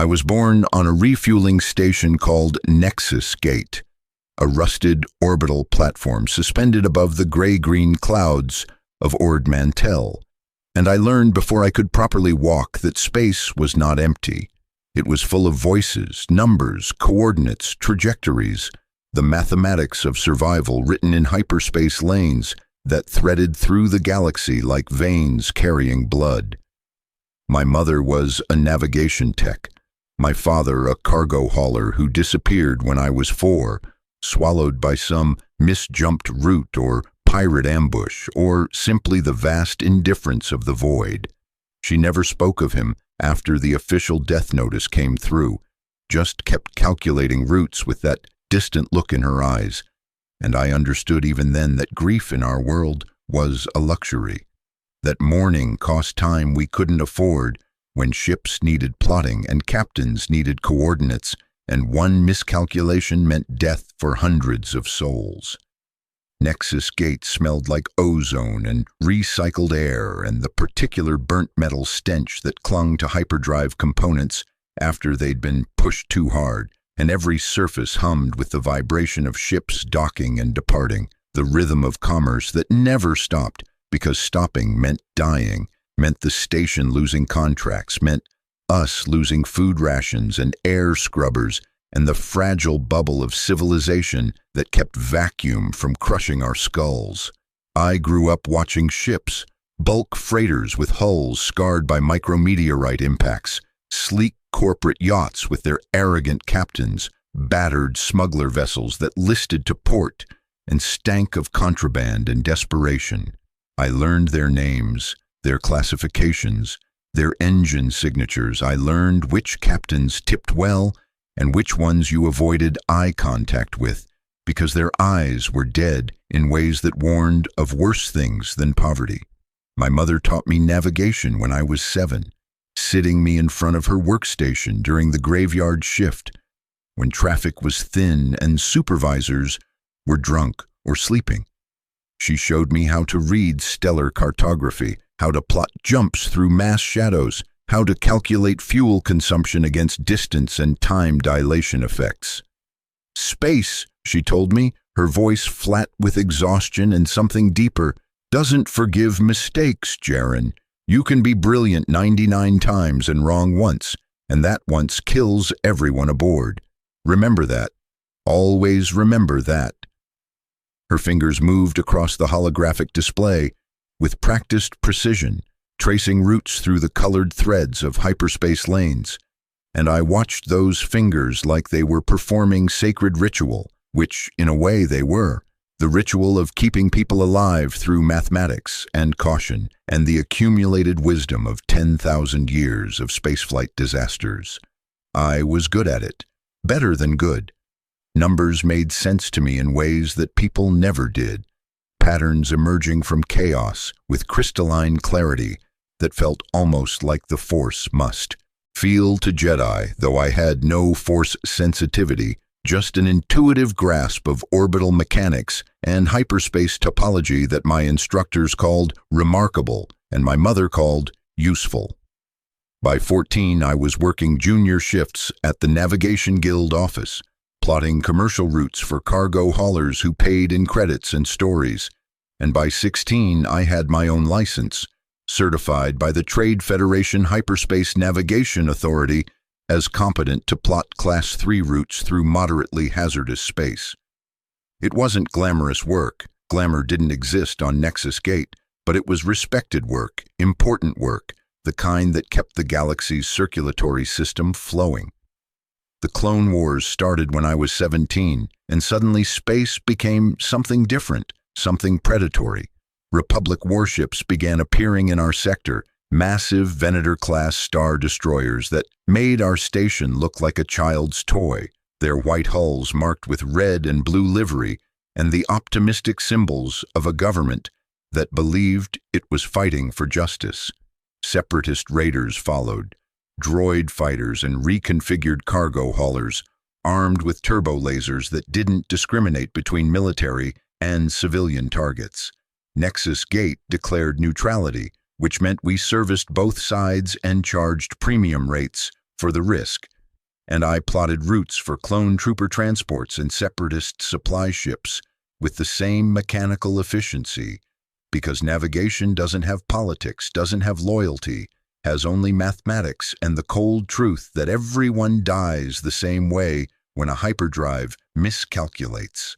I was born on a refueling station called Nexus Gate, a rusted orbital platform suspended above the gray-green clouds of Ord Mantell, and I learned before I could properly walk that space was not empty. It was full of voices, numbers, coordinates, trajectories, the mathematics of survival written in hyperspace lanes that threaded through the galaxy like veins carrying blood. My mother was a navigation tech, my father a cargo hauler who disappeared when I was 4, swallowed by some misjumped route or pirate ambush, or simply the vast indifference of the void. She never spoke of him after the official death notice came through, just kept calculating routes with that distant look in her eyes, and I understood even then that grief in our world was a luxury, that mourning cost time we couldn't afford when ships needed plotting and captains needed coordinates, and one miscalculation meant death for hundreds of souls. Nexus Gate smelled like ozone and recycled air and the particular burnt metal stench that clung to hyperdrive components after they'd been pushed too hard, and every surface hummed with the vibration of ships docking and departing, the rhythm of commerce that never stopped, because stopping meant dying, meant the station losing contracts, meant us losing food rations and air scrubbers, and the fragile bubble of civilization that kept vacuum from crushing our skulls. I grew up watching ships, bulk freighters with hulls scarred by micrometeorite impacts, sleek corporate yachts with their arrogant captains, battered smuggler vessels that listed to port and stank of contraband and desperation. I learned their names, their classifications, their engine signatures. I learned which captains tipped well and which ones you avoided eye contact with, because their eyes were dead in ways that warned of worse things than poverty. My mother taught me navigation when I was 7, sitting me in front of her workstation during the graveyard shift, when traffic was thin and supervisors were drunk or sleeping. She showed me how to read stellar cartography, how to plot jumps through mass shadows, how to calculate fuel consumption against distance and time dilation effects. Space, she told me, her voice flat with exhaustion and something deeper, doesn't forgive mistakes, Jaren. You can be brilliant 99 times and wrong once, and that once kills everyone aboard. Remember that. Always remember that. Her fingers moved across the holographic display with practiced precision, tracing routes through the colored threads of hyperspace lanes, and I watched those fingers like they were performing sacred ritual, which, in a way, they were, the ritual of keeping people alive through mathematics and caution and the accumulated wisdom of 10,000 years of spaceflight disasters. I was good at it, better than good. Numbers made sense to me in ways that people never did, patterns emerging from chaos with crystalline clarity that felt almost like the Force must feel to Jedi, though I had no Force sensitivity, just an intuitive grasp of orbital mechanics and hyperspace topology that my instructors called remarkable and my mother called useful. By 14, I was working junior shifts at the Navigation Guild office, plotting commercial routes for cargo haulers who paid in credits and stories, and by 16 I had my own license, certified by the Trade Federation Hyperspace Navigation Authority as competent to plot Class 3 routes through moderately hazardous space. It wasn't glamorous work. Glamour didn't exist on Nexus Gate, but it was respected work, important work, the kind that kept the galaxy's circulatory system flowing. The Clone Wars started when I was 17, and suddenly space became something different, something predatory. Republic warships began appearing in our sector, massive Venator-class star destroyers that made our station look like a child's toy, their white hulls marked with red and blue livery, and the optimistic symbols of a government that believed it was fighting for justice. Separatist raiders followed, droid fighters and reconfigured cargo haulers, armed with turbo lasers that didn't discriminate between military and civilian targets. Nexus Gate declared neutrality, which meant we serviced both sides and charged premium rates for the risk, and I plotted routes for clone trooper transports and separatist supply ships with the same mechanical efficiency, because navigation doesn't have politics, doesn't have loyalty, has only mathematics and the cold truth that everyone dies the same way when a hyperdrive miscalculates.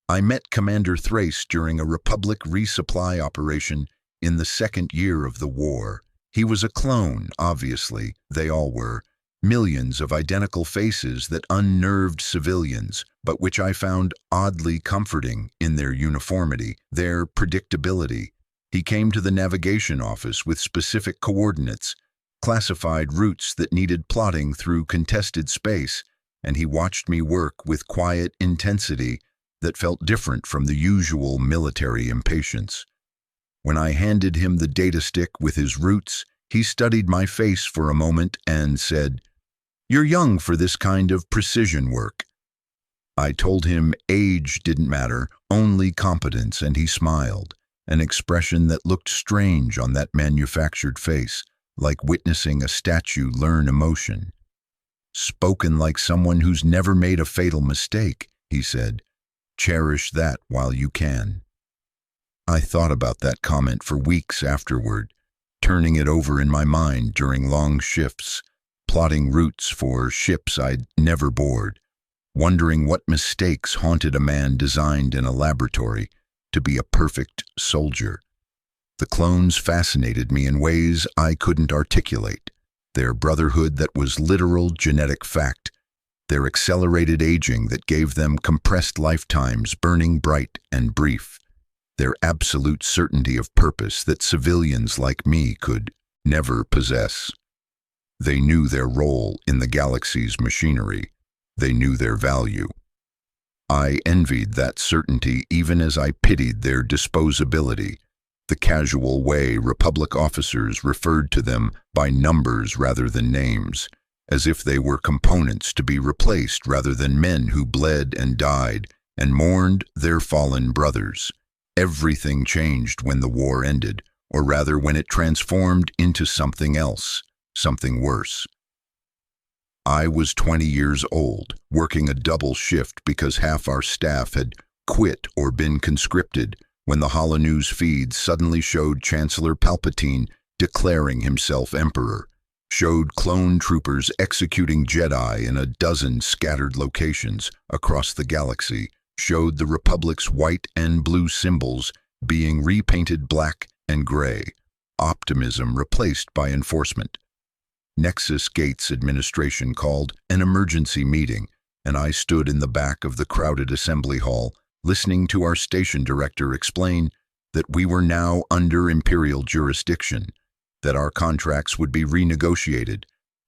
I met Commander Thrace during a Republic resupply operation in the second year of the war. He was a clone, obviously, they all were. Millions of identical faces that unnerved civilians, but which I found oddly comforting in their uniformity, their predictability. He came to the navigation office with specific coordinates, classified routes that needed plotting through contested space, and he watched me work with quiet intensity that felt different from the usual military impatience. When I handed him the data stick with his routes, he studied my face for a moment and said, "You're young for this kind of precision work." I told him age didn't matter, only competence, and he smiled, an expression that looked strange on that manufactured face, like witnessing a statue learn emotion. "Spoken like someone who's never made a fatal mistake," he said. "Cherish that while you can." I thought about that comment for weeks afterward, turning it over in my mind during long shifts, plotting routes for ships I'd never board, wondering what mistakes haunted a man designed in a laboratory to be a perfect soldier. The clones fascinated me in ways I couldn't articulate. Their brotherhood that was literal genetic fact, their accelerated aging that gave them compressed lifetimes burning bright and brief, their absolute certainty of purpose that civilians like me could never possess. They knew their role in the galaxy's machinery. They knew their value. I envied that certainty even as I pitied their disposability, the casual way Republic officers referred to them by numbers rather than names, as if they were components to be replaced rather than men who bled and died and mourned their fallen brothers. Everything changed when the war ended, or rather when it transformed into something else, something worse. I was 20 years old, working a double shift because half our staff had quit or been conscripted when the holonews feed suddenly showed Chancellor Palpatine declaring himself emperor, showed clone troopers executing Jedi in a dozen scattered locations across the galaxy, showed the Republic's white and blue symbols being repainted black and gray, optimism replaced by enforcement. Nexus Gates administration called an emergency meeting, and I stood in the back of the crowded assembly hall, listening to our station director explain that we were now under Imperial jurisdiction, that our contracts would be renegotiated,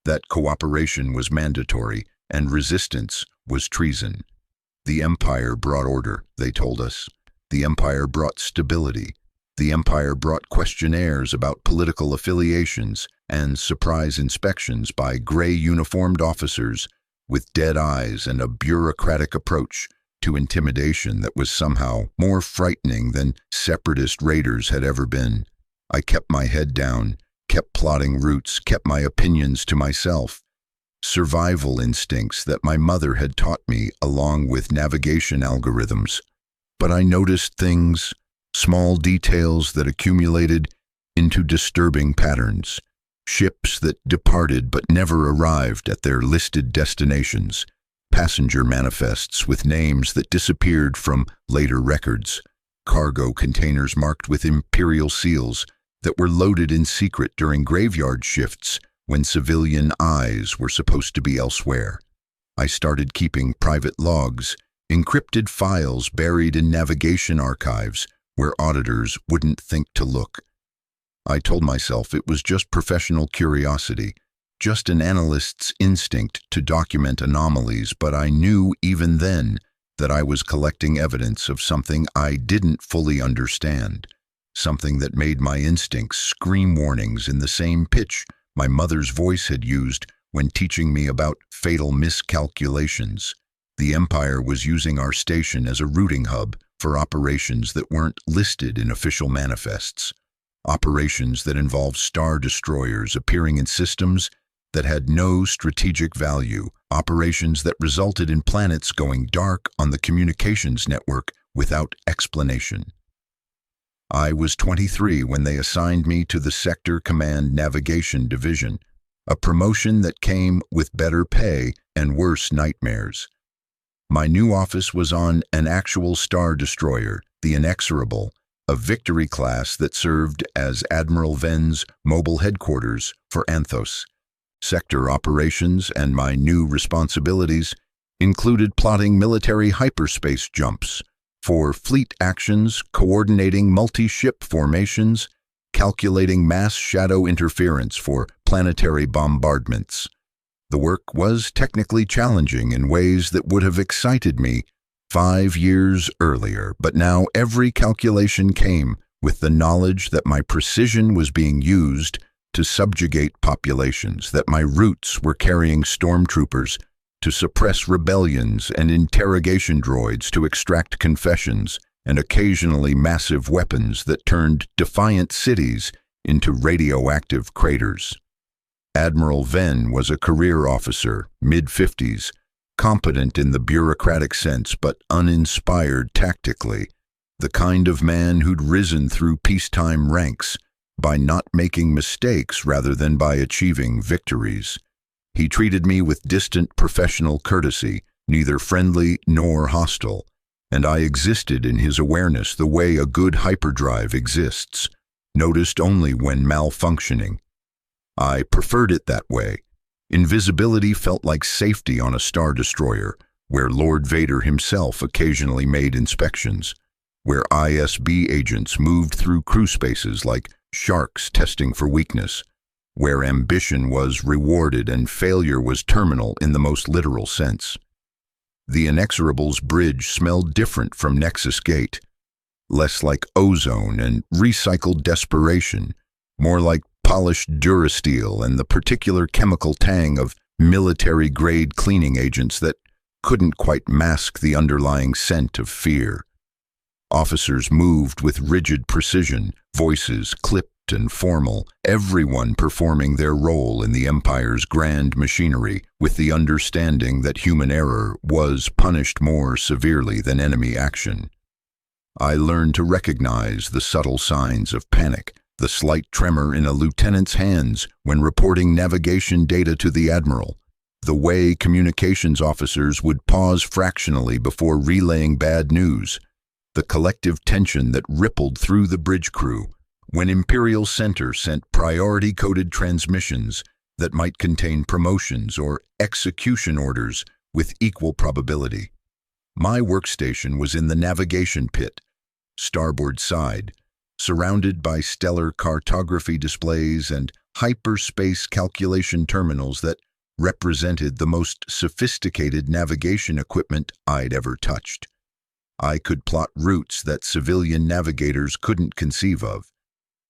that cooperation was mandatory, and resistance was treason. The Empire brought order, they told us. The Empire brought stability. The Empire brought questionnaires about political affiliations and surprise inspections by gray-uniformed officers with dead eyes and a bureaucratic approach to intimidation that was somehow more frightening than separatist raiders had ever been. I kept my head down, kept plotting routes, kept my opinions to myself. Survival instincts that my mother had taught me along with navigation algorithms. But I noticed things, small details that accumulated into disturbing patterns. Ships that departed but never arrived at their listed destinations. Passenger manifests with names that disappeared from later records. Cargo containers marked with Imperial seals that were loaded in secret during graveyard shifts when civilian eyes were supposed to be elsewhere. I started keeping private logs, encrypted files buried in navigation archives where auditors wouldn't think to look. I told myself it was just professional curiosity, just an analyst's instinct to document anomalies, but I knew even then that I was collecting evidence of something I didn't fully understand, something that made my instincts scream warnings in the same pitch my mother's voice had used when teaching me about fatal miscalculations. The Empire was using our station as a routing hub for operations that weren't listed in official manifests, operations that involved star destroyers appearing in systems that had no strategic value, operations that resulted in planets going dark on the communications network without explanation. I was 23 when they assigned me to the Sector Command Navigation Division, a promotion that came with better pay and worse nightmares. My new office was on an actual star destroyer, the Inexorable, a Victory class that served as Admiral Ven's mobile headquarters for Anthos. Sector operations and my new responsibilities included plotting military hyperspace jumps for fleet actions, coordinating multi-ship formations, calculating mass shadow interference for planetary bombardments. The work was technically challenging in ways that would have excited me 5 years earlier, but now every calculation came with the knowledge that my precision was being used to subjugate populations, that my roots were carrying stormtroopers to suppress rebellions and interrogation droids to extract confessions, and occasionally massive weapons that turned defiant cities into radioactive craters. Admiral Ven was a career officer, mid-50s, competent in the bureaucratic sense but uninspired tactically, the kind of man who'd risen through peacetime ranks by not making mistakes rather than by achieving victories. He treated me with distant professional courtesy, neither friendly nor hostile, and I existed in his awareness the way a good hyperdrive exists, noticed only when malfunctioning. I preferred it that way. Invisibility felt like safety on a star destroyer, where Lord Vader himself occasionally made inspections, where ISB agents moved through crew spaces like sharks testing for weakness, where ambition was rewarded and failure was terminal in the most literal sense. The Inexorable's bridge smelled different from Nexus Gate, less like ozone and recycled desperation, more like polished durasteel and the particular chemical tang of military-grade cleaning agents that couldn't quite mask the underlying scent of fear. Officers moved with rigid precision, voices clipped and formal, everyone performing their role in the Empire's grand machinery with the understanding that human error was punished more severely than enemy action. I learned to recognize the subtle signs of panic, the slight tremor in a lieutenant's hands when reporting navigation data to the admiral, the way communications officers would pause fractionally before relaying bad news, the collective tension that rippled through the bridge crew when Imperial Center sent priority-coded transmissions that might contain promotions or execution orders with equal probability. My workstation was in the navigation pit, starboard side, surrounded by stellar cartography displays and hyperspace calculation terminals that represented the most sophisticated navigation equipment I'd ever touched. I could plot routes that civilian navigators couldn't conceive of,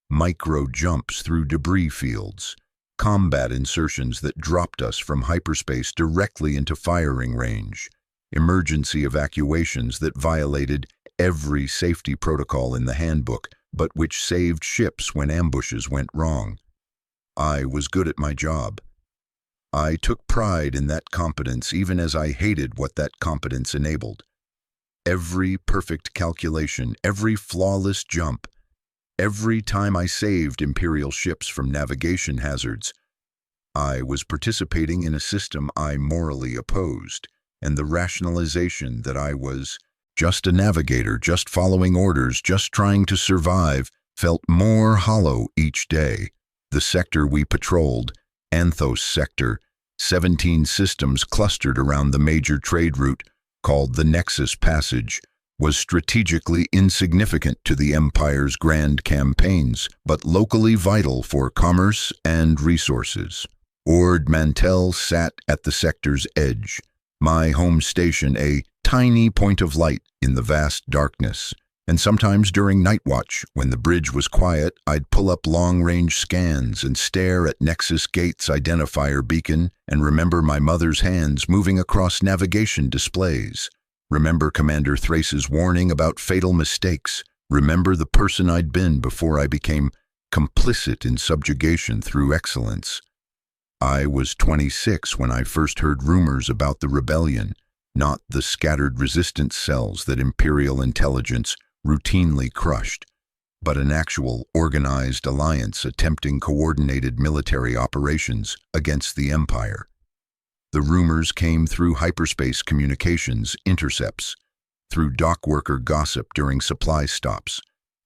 micro jumps through debris fields, combat insertions that dropped us from hyperspace directly into firing range, emergency evacuations that violated every safety protocol in the handbook, but which saved ships when ambushes went wrong. I was good at my job. I took pride in that competence even as I hated what that competence enabled. Every perfect calculation, every flawless jump, every time I saved Imperial ships from navigation hazards, I was participating in a system I morally opposed, and the rationalization that I was just a navigator, just following orders, just trying to survive, felt more hollow each day. The sector we patrolled, Anthos Sector, 17 systems clustered around the major trade route called the Nexus Passage, was strategically insignificant to the Empire's grand campaigns, but locally vital for commerce and resources. Ord Mantell sat at the sector's edge, my home station a tiny point of light in the vast darkness, and sometimes during night watch, when the bridge was quiet, I'd pull up long-range scans and stare at Nexus Gate's identifier beacon and remember my mother's hands moving across navigation displays. Remember Commander Thrace's warning about fatal mistakes. Remember the person I'd been before I became complicit in subjugation through excellence. I was 26 when I first heard rumors about the rebellion, not the scattered resistance cells that Imperial intelligence routinely crushed, but an actual organized alliance attempting coordinated military operations against the Empire. The rumors came through hyperspace communications intercepts, through dockworker gossip during supply stops,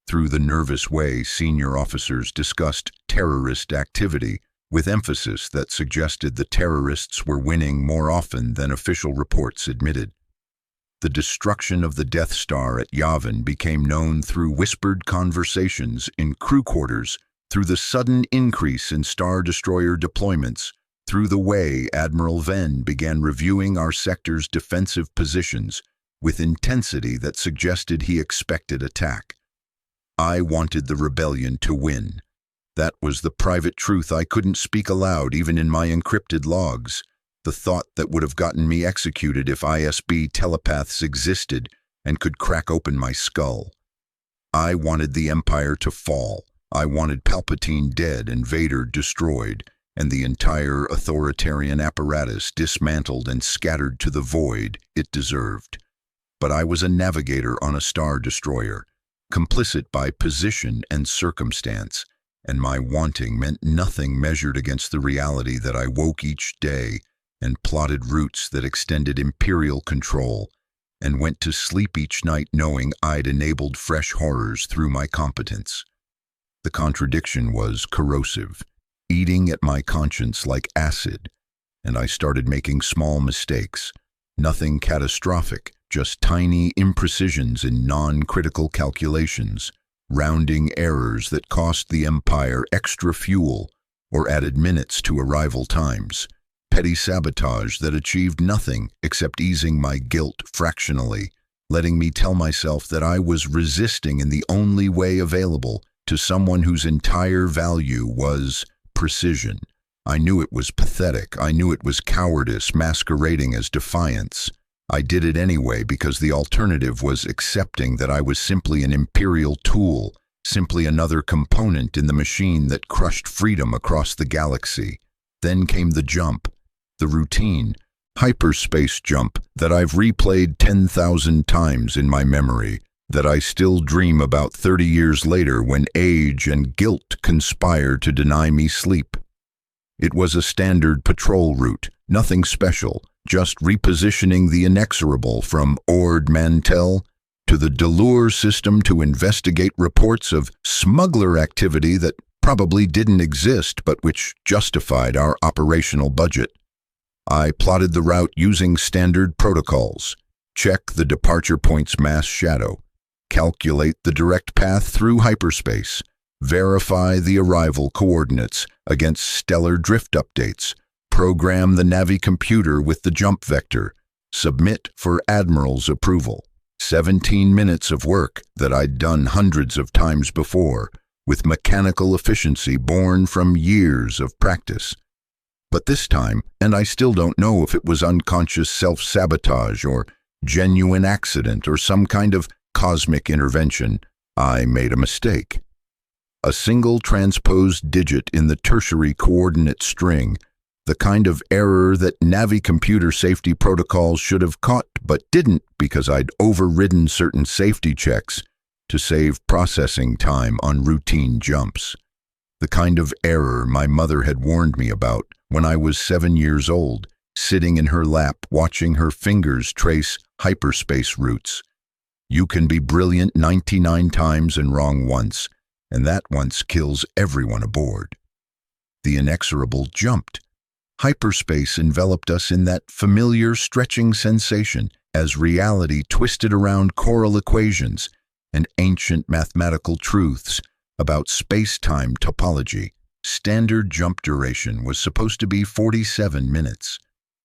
through the nervous way senior officers discussed terrorist activity with emphasis that suggested the terrorists were winning more often than official reports admitted. The destruction of the Death Star at Yavin became known through whispered conversations in crew quarters, through the sudden increase in Star Destroyer deployments, through the way Admiral Venn began reviewing our sector's defensive positions with intensity that suggested he expected attack. I wanted the rebellion to win. That was the private truth I couldn't speak aloud even in my encrypted logs, the thought that would have gotten me executed if ISB telepaths existed and could crack open my skull. I wanted the Empire to fall. I wanted Palpatine dead and Vader destroyed, and the entire authoritarian apparatus dismantled and scattered to the void it deserved. But I was a navigator on a Star Destroyer, complicit by position and circumstance, and my wanting meant nothing measured against the reality that I woke each day and plotted routes that extended Imperial control, and went to sleep each night knowing I'd enabled fresh horrors through my competence. The contradiction was corrosive, eating at my conscience like acid, and I started making small mistakes, nothing catastrophic, just tiny imprecisions in non-critical calculations, rounding errors that cost the Empire extra fuel or added minutes to arrival times, petty sabotage that achieved nothing except easing my guilt fractionally, letting me tell myself that I was resisting in the only way available to someone whose entire value was precision. I knew it was pathetic. I knew it was cowardice masquerading as defiance. I did it anyway because the alternative was accepting that I was simply an Imperial tool, simply another component in the machine that crushed freedom across the galaxy. Then came the jump, the routine, hyperspace jump that I've replayed 10,000 times in my memory, that I still dream about 30 years later when age and guilt conspire to deny me sleep. It was a standard patrol route, nothing special, just repositioning the inexorable from Ord Mantell to the Delure system to investigate reports of smuggler activity that probably didn't exist but which justified our operational budget. I plotted the route using standard protocols, check the departure point's mass shadow, calculate the direct path through hyperspace, verify the arrival coordinates against stellar drift updates, program the Navi computer with the jump vector, submit for Admiral's approval. 17 minutes of work that I'd done hundreds of times before, with mechanical efficiency born from years of practice. But this time, and I still don't know if it was unconscious self-sabotage or genuine accident or some kind of cosmic intervention, I made a mistake. A single transposed digit in the tertiary coordinate string, the kind of error that Navi computer safety protocols should have caught but didn't because I'd overridden certain safety checks to save processing time on routine jumps. The kind of error my mother had warned me about when I was 7 years old, sitting in her lap watching her fingers trace hyperspace routes. You can be brilliant 99 times and wrong once, and that once kills everyone aboard. The inexorable jumped. Hyperspace enveloped us in that familiar stretching sensation as reality twisted around choral equations and ancient mathematical truths about space-time topology. Standard jump duration was supposed to be 47 minutes.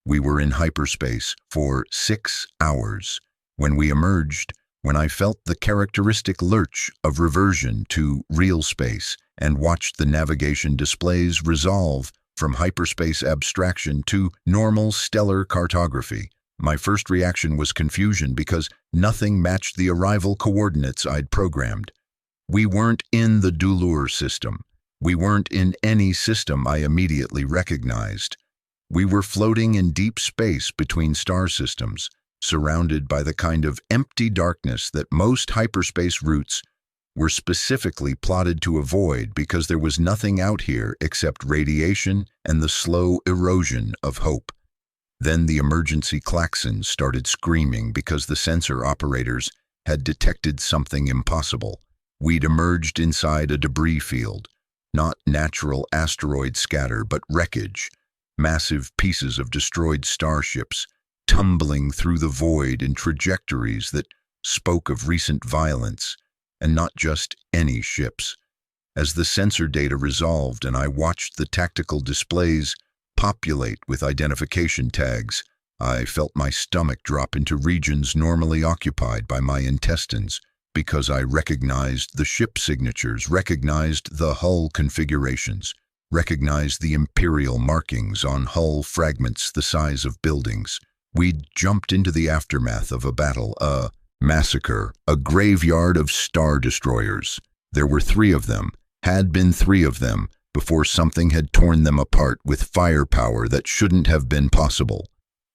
We were in hyperspace for 6 hours. When we emerged, when I felt the characteristic lurch of reversion to real space and watched the navigation displays resolve from hyperspace abstraction to normal stellar cartography, my first reaction was confusion because nothing matched the arrival coordinates I'd programmed. We weren't in the Delure system. We weren't in any system I immediately recognized. We were floating in deep space between star systems, surrounded by the kind of empty darkness that most hyperspace routes were specifically plotted to avoid because there was nothing out here except radiation and the slow erosion of hope. Then the emergency klaxons started screaming because the sensor operators had detected something impossible. We'd emerged inside a debris field, not natural asteroid scatter, but wreckage, massive pieces of destroyed starships tumbling through the void in trajectories that spoke of recent violence, and not just any ships. As the sensor data resolved and I watched the tactical displays populate with identification tags, I felt my stomach drop into regions normally occupied by my intestines because I recognized the ship signatures, recognized the hull configurations, recognized the imperial markings on hull fragments the size of buildings. We'd jumped into the aftermath of a battle, a massacre, a graveyard of star destroyers. There were 3 of them, had been 3 of them, before something had torn them apart with firepower that shouldn't have been possible.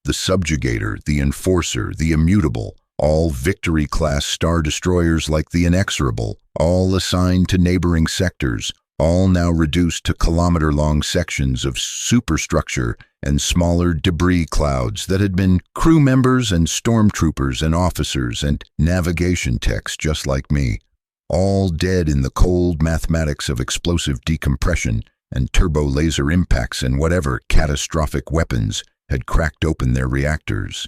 The Subjugator, the Enforcer, the Immutable, all Victory-class star destroyers like the Inexorable, all assigned to neighboring sectors, all now reduced to kilometer-long sections of superstructure and smaller debris clouds that had been crew members and stormtroopers and officers and navigation techs just like me, all dead in the cold mathematics of explosive decompression and turbo-laser impacts and whatever catastrophic weapons had cracked open their reactors.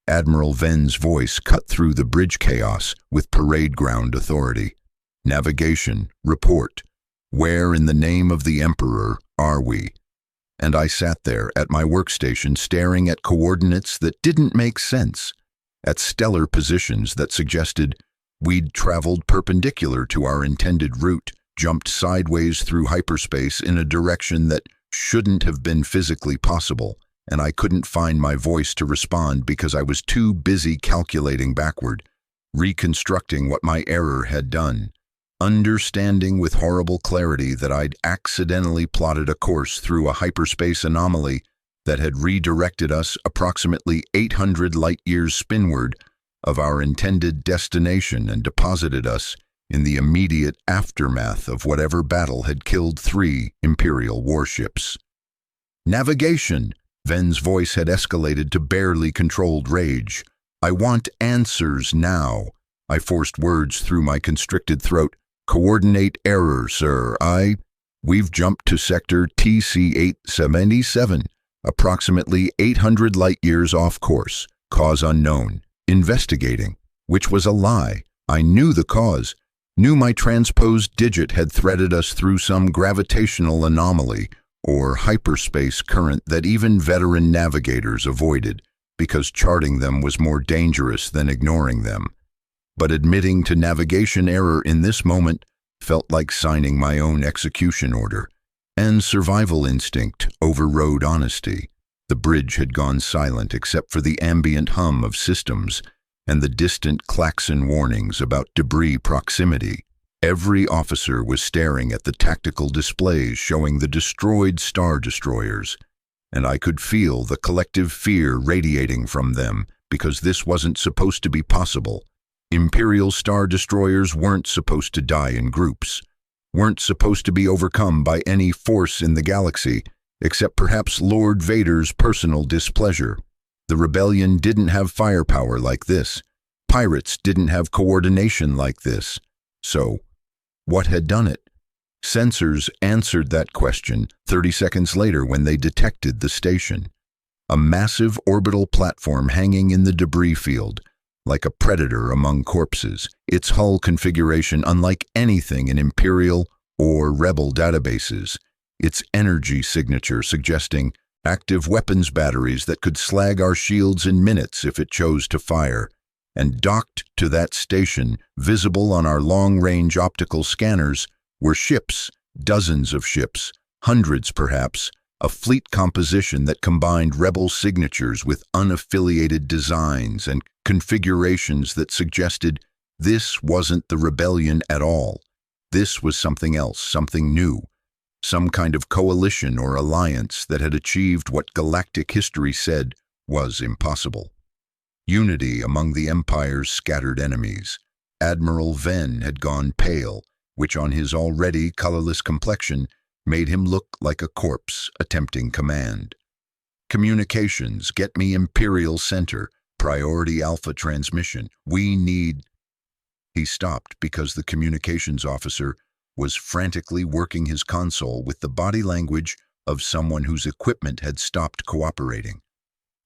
Admiral Ven's voice cut through the bridge chaos with parade ground authority. Navigation, report. Where in the name of the Emperor are we? And I sat there at my workstation staring at coordinates that didn't make sense, at stellar positions that suggested we'd traveled perpendicular to our intended route, jumped sideways through hyperspace in a direction that shouldn't have been physically possible, and I couldn't find my voice to respond because I was too busy calculating backward, reconstructing what my error had done, understanding with horrible clarity that I'd accidentally plotted a course through a hyperspace anomaly that had redirected us approximately 800 light-years spinward of our intended destination and deposited us in the immediate aftermath of whatever battle had killed 3 Imperial warships. Navigation! Ven's voice had escalated to barely controlled rage. I want answers now. I forced words through my constricted throat. Coordinate error, sir. We've jumped to sector TC-877, approximately 800 light-years off course. Cause unknown. Investigating. Which was a lie. I knew the cause. Knew my transposed digit had threaded us through some gravitational anomaly or hyperspace current that even veteran navigators avoided because charting them was more dangerous than ignoring them. But admitting to navigation error in this moment felt like signing my own execution order, and survival instinct overrode honesty. The bridge had gone silent except for the ambient hum of systems and the distant klaxon warnings about debris proximity. Every officer was staring at the tactical displays showing the destroyed star destroyers, and I could feel the collective fear radiating from them because this wasn't supposed to be possible. Imperial star destroyers weren't supposed to die in groups, weren't supposed to be overcome by any force in the galaxy, except perhaps Lord Vader's personal displeasure. The rebellion didn't have firepower like this. Pirates didn't have coordination like this. So, what had done it? Sensors answered that question 30 seconds later when they detected the station. A massive orbital platform hanging in the debris field, like a predator among corpses, its hull configuration unlike anything in Imperial or Rebel databases, its energy signature suggesting active weapons batteries that could slag our shields in minutes if it chose to fire, and docked to that station, visible on our long-range optical scanners, were ships, dozens of ships, hundreds perhaps, a fleet composition that combined Rebel signatures with unaffiliated designs and configurations that suggested this wasn't the rebellion at all. This was something else, something new, some kind of coalition or alliance that had achieved what galactic history said was impossible. Unity among the Empire's scattered enemies. Admiral Venn had gone pale, which on his already colorless complexion made him look like a corpse attempting command. Communications, get me Imperial Center, priority Alpha transmission. We need... He stopped because the communications officer was frantically working his console with the body language of someone whose equipment had stopped cooperating.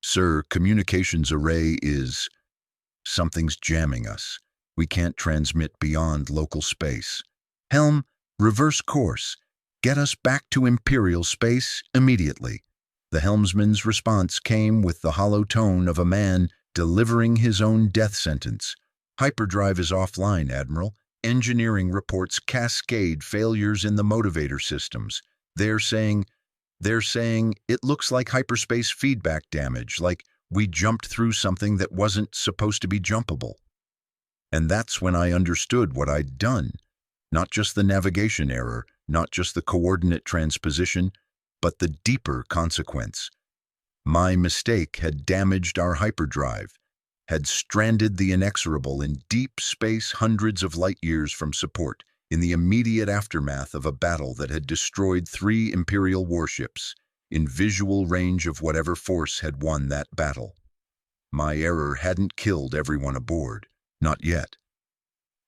Sir, communications array is... Something's jamming us. We can't transmit beyond local space. Helm, reverse course. Get us back to Imperial space immediately. The helmsman's response came with the hollow tone of a man delivering his own death sentence. Hyperdrive is offline, Admiral. Engineering reports cascade failures in the motivator systems. They're saying it looks like hyperspace feedback damage, like we jumped through something that wasn't supposed to be jumpable. And that's when I understood what I'd done. Not just the navigation error, not just the coordinate transposition, but the deeper consequence. My mistake had damaged our hyperdrive, had stranded the inexorable in deep space hundreds of light years from support, in the immediate aftermath of a battle that had destroyed 3 Imperial warships, in visual range of whatever force had won that battle. My error hadn't killed everyone aboard, not yet.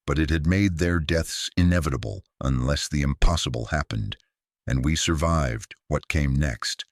But it had made their deaths inevitable unless the impossible happened, and we survived what came next.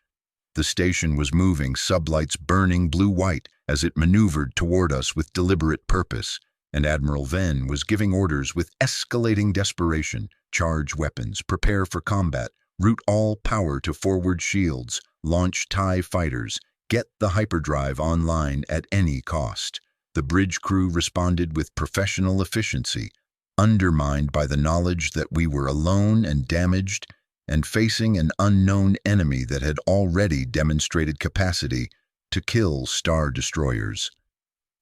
The station was moving, sublights burning blue-white as it maneuvered toward us with deliberate purpose, and Admiral Venn was giving orders with escalating desperation. Charge weapons, prepare for combat, route all power to forward shields, launch TIE fighters, get the hyperdrive online at any cost. The bridge crew responded with professional efficiency, undermined by the knowledge that we were alone and damaged and facing an unknown enemy that had already demonstrated capacity to kill star destroyers.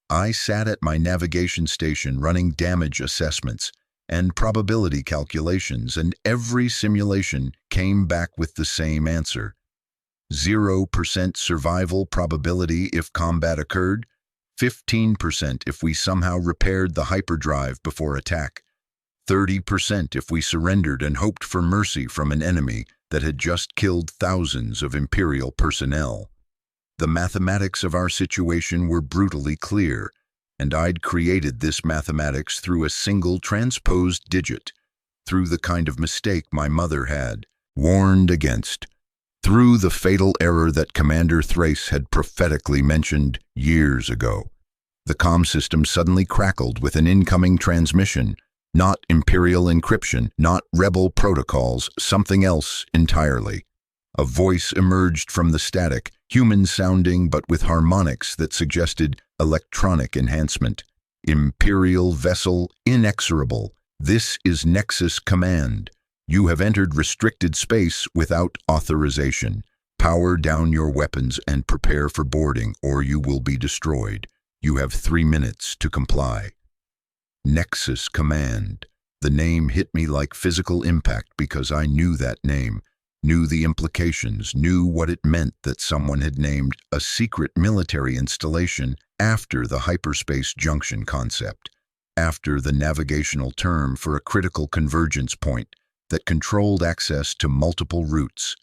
I sat at my navigation station running damage assessments and probability calculations, and every simulation came back with the same answer. 0% survival probability if combat occurred, 15% if we somehow repaired the hyperdrive before attack, 30% if we surrendered and hoped for mercy from an enemy that had just killed thousands of Imperial personnel. The mathematics of our situation were brutally clear, and I'd created this mathematics through a single transposed digit, through the kind of mistake my mother had warned against, through the fatal error that Commander Thrace had prophetically mentioned years ago. The comm system suddenly crackled with an incoming transmission, not Imperial encryption, not Rebel protocols, something else entirely. A voice emerged from the static, human-sounding but with harmonics that suggested electronic enhancement. Imperial vessel inexorable. This is Nexus Command. You have entered restricted space without authorization. Power down your weapons and prepare for boarding, or you will be destroyed. You have 3 minutes to comply. Nexus Command. The name hit me like physical impact because I knew that name, knew the implications, knew what it meant that someone had named a secret military installation after the hyperspace junction concept, after the navigational term for a critical convergence point that controlled access to multiple routes.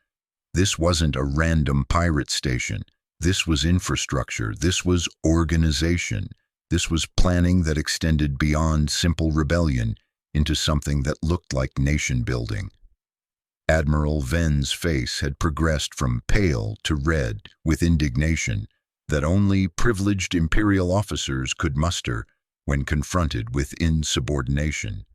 This wasn't a random pirate station. This was infrastructure. This was organization. This was planning that extended beyond simple rebellion into something that looked like nation-building. Admiral Venn's face had progressed from pale to red with indignation that only privileged Imperial officers could muster when confronted with insubordination.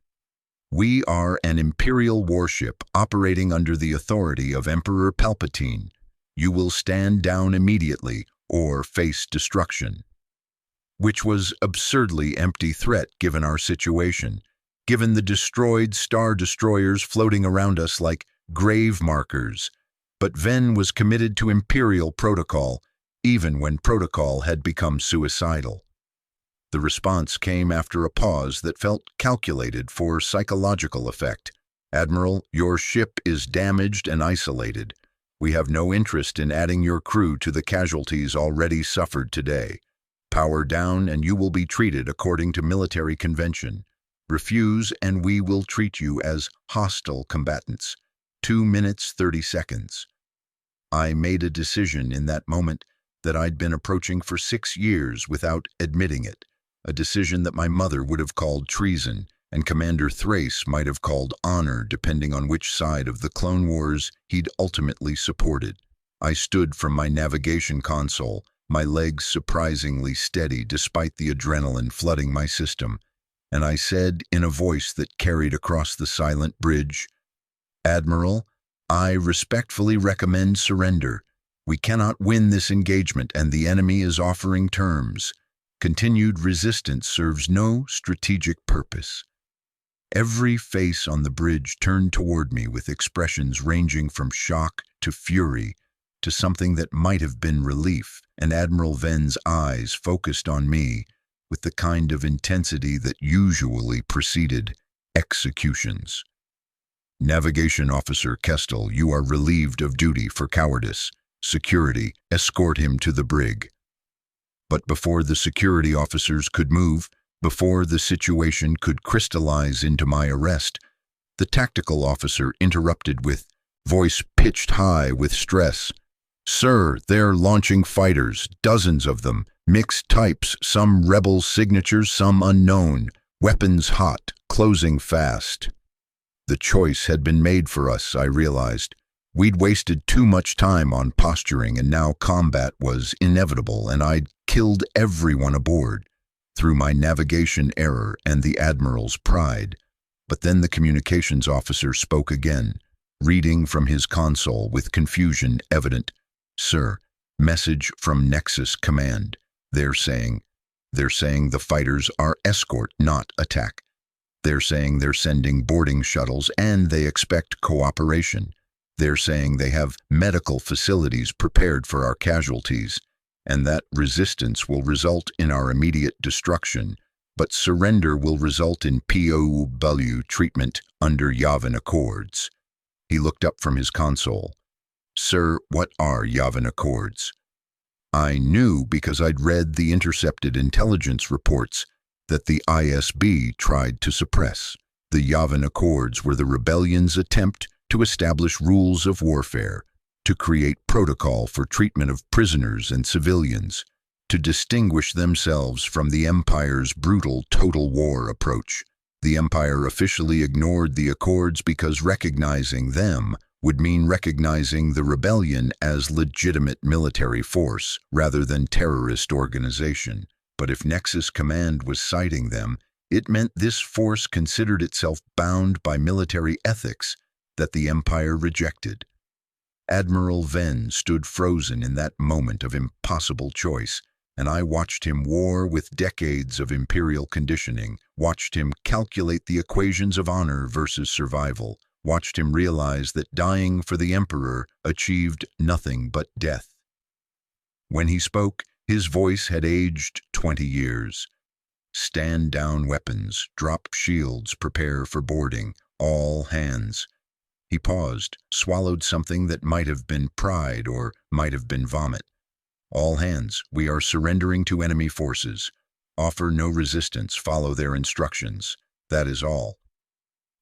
We are an Imperial warship operating under the authority of Emperor Palpatine. You will stand down immediately or face destruction. Which was absurdly empty threat given our situation, given the destroyed star destroyers floating around us like grave markers. But Venn was committed to Imperial protocol, even when protocol had become suicidal. The response came after a pause that felt calculated for psychological effect. "Admiral, your ship is damaged and isolated. We have no interest in adding your crew to the casualties already suffered today. Power down and you will be treated according to military convention. Refuse and we will treat you as hostile combatants. 2 minutes, 30 seconds. I made a decision in that moment that I'd been approaching for 6 years without admitting it, a decision that my mother would have called treason, and Commander Thrace might have called honor depending on which side of the Clone Wars he'd ultimately supported. I stood from my navigation console, my legs surprisingly steady despite the adrenaline flooding my system, and I said in a voice that carried across the silent bridge, "Admiral, I respectfully recommend surrender. We cannot win this engagement and the enemy is offering terms. Continued resistance serves no strategic purpose." Every face on the bridge turned toward me with expressions ranging from shock to fury to something that might have been relief, and Admiral Ven's eyes focused on me with the kind of intensity that usually preceded executions. "Navigation Officer Kestel, you are relieved of duty for cowardice. Security, escort him to the brig." But before the security officers could move, before the situation could crystallize into my arrest, the tactical officer interrupted with voice pitched high with stress, "Sir, they're launching fighters, dozens of them, mixed types, some rebel signatures, some unknown, weapons hot, closing fast." The choice had been made for us, I realized. We'd wasted too much time on posturing and now combat was inevitable and I'd killed everyone aboard through my navigation error and the Admiral's pride. But then the communications officer spoke again, reading from his console with confusion evident. "Sir, message from Nexus Command. They're saying the fighters are escort, not attack. They're saying they're sending boarding shuttles and they expect cooperation. They're saying they have medical facilities prepared for our casualties, and that resistance will result in our immediate destruction, but surrender will result in POW treatment under Yavin Accords." He looked up from his console. "Sir, what are Yavin Accords?" I knew because I'd read the intercepted intelligence reports that the ISB tried to suppress. The Yavin Accords were the rebellion's attempt to establish rules of warfare, to create protocol for treatment of prisoners and civilians, to distinguish themselves from the Empire's brutal total war approach. The Empire officially ignored the Accords because recognizing them would mean recognizing the rebellion as legitimate military force rather than terrorist organization. But if Nexus Command was citing them, it meant this force considered itself bound by military ethics that the Empire rejected. Admiral Ven stood frozen in that moment of impossible choice, and I watched him war with decades of Imperial conditioning, watched him calculate the equations of honor versus survival, watched him realize that dying for the Emperor achieved nothing but death. When he spoke, his voice had aged 20 years. "Stand down weapons, drop shields, prepare for boarding, all hands." He paused, swallowed something that might have been pride or might have been vomit. "All hands, we are surrendering to enemy forces. Offer no resistance, follow their instructions. That is all."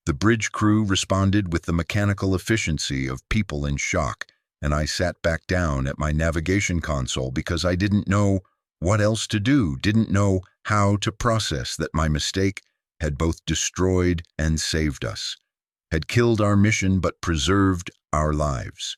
The bridge crew responded with the mechanical efficiency of people in shock, and I sat back down at my navigation console because I didn't know what else to do, didn't know how to process that my mistake had both destroyed and saved us, had killed our mission but preserved our lives.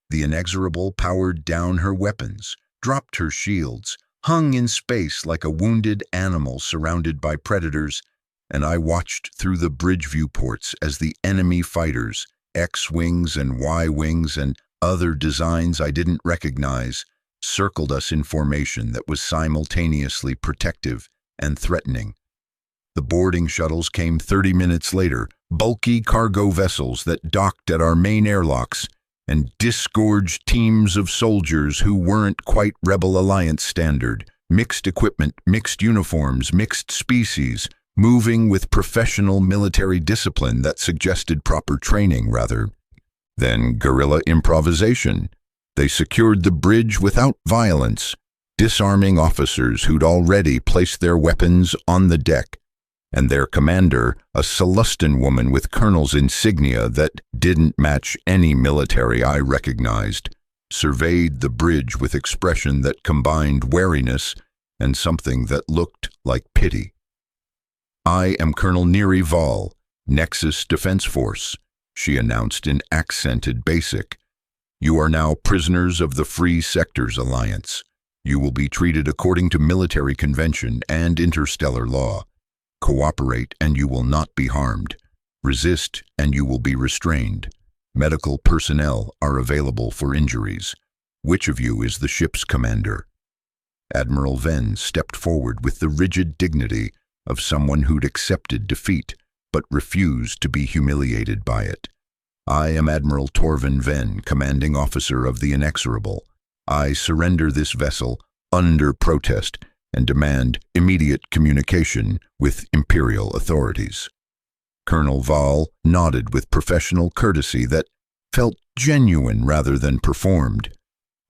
The inexorable powered down her weapons, dropped her shields, hung in space like a wounded animal surrounded by predators, and I watched through the bridge viewports as the enemy fighters, X-wings and Y-wings and other designs I didn't recognize, circled us in formation that was simultaneously protective and threatening. The boarding shuttles came 30 minutes later, bulky cargo vessels that docked at our main airlocks, and disgorged teams of soldiers who weren't quite Rebel Alliance standard, mixed equipment, mixed uniforms, mixed species, moving with professional military discipline that suggested proper training rather than guerrilla improvisation. They secured the bridge without violence, disarming officers who'd already placed their weapons on the deck, and their commander, a Celestin woman with colonel's insignia that didn't match any military I recognized, surveyed the bridge with expression that combined wariness and something that looked like pity. "I am Colonel Neri Val, Nexus Defense Force," she announced in accented basic. "You are now prisoners of the Free Sectors Alliance. You will be treated according to military convention and interstellar law. Cooperate and you will not be harmed. Resist and you will be restrained. Medical personnel are available for injuries. Which of you is the ship's commander?" Admiral Venn stepped forward with the rigid dignity of someone who'd accepted defeat but refused to be humiliated by it. "I am Admiral Torvin Venn, commanding officer of the Inexorable. I surrender this vessel under protest and demand immediate communication with Imperial authorities." Colonel Val nodded with professional courtesy that felt genuine rather than performed.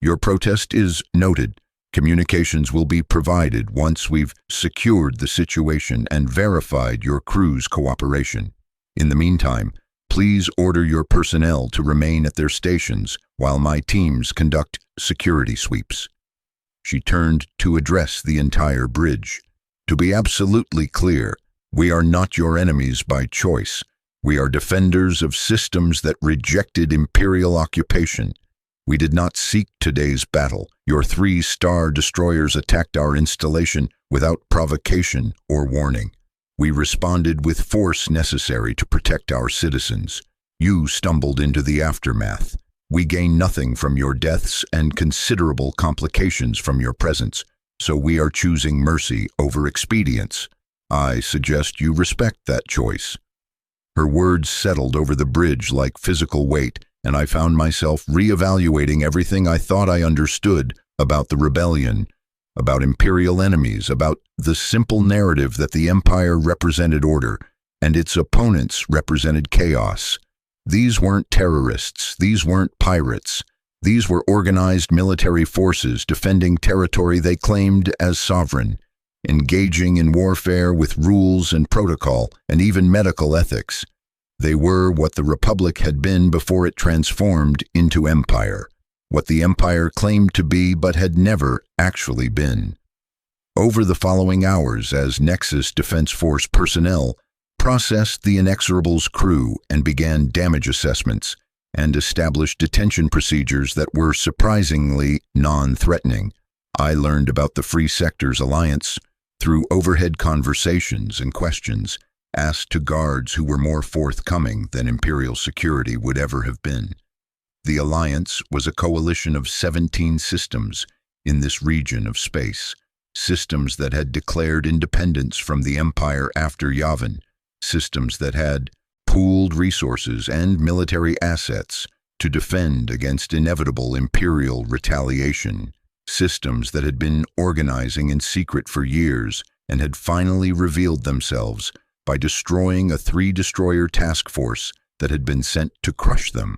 "Your protest is noted. Communications will be provided once we've secured the situation and verified your crew's cooperation. In the meantime, please order your personnel to remain at their stations while my teams conduct security sweeps." She turned to address the entire bridge. "To be absolutely clear, we are not your enemies by choice. We are defenders of systems that rejected Imperial occupation. We did not seek today's battle. Your 3-star destroyers attacked our installation without provocation or warning. We responded with force necessary to protect our citizens. You stumbled into the aftermath. We gain nothing from your deaths and considerable complications from your presence, so we are choosing mercy over expedience. I suggest you respect that choice." Her words settled over the bridge like physical weight, and I found myself reevaluating everything I thought I understood about the rebellion, about Imperial enemies, about the simple narrative that the Empire represented order and its opponents represented chaos. These weren't terrorists, these weren't pirates. These were organized military forces defending territory they claimed as sovereign, engaging in warfare with rules and protocol and even medical ethics. They were what the Republic had been before it transformed into Empire, what the Empire claimed to be but had never actually been. Over the following hours, as Nexus Defense Force personnel processed the Inexorable's crew and began damage assessments and established detention procedures that were surprisingly non-threatening, I learned about the Free Sectors Alliance through overhead conversations and questions asked to guards who were more forthcoming than Imperial security would ever have been. The Alliance was a coalition of 17 systems in this region of space, systems that had declared independence from the Empire after Yavin, systems that had pooled resources and military assets to defend against inevitable Imperial retaliation, systems that had been organizing in secret for years and had finally revealed themselves by destroying a 3-destroyer task force that had been sent to crush them.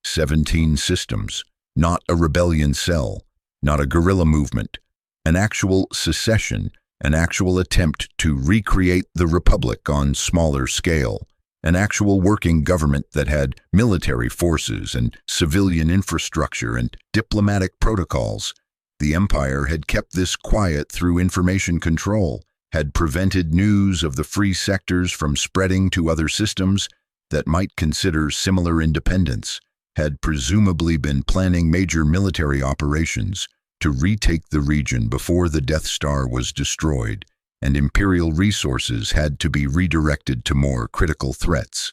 17 systems, not a rebellion cell, not a guerrilla movement, an actual secession, an actual attempt to recreate the Republic on smaller scale, an actual working government that had military forces and civilian infrastructure and diplomatic protocols. The Empire had kept this quiet through information control, had prevented news of the free sectors from spreading to other systems that might consider similar independence, had presumably been planning major military operations to retake the region before the Death Star was destroyed, and Imperial resources had to be redirected to more critical threats.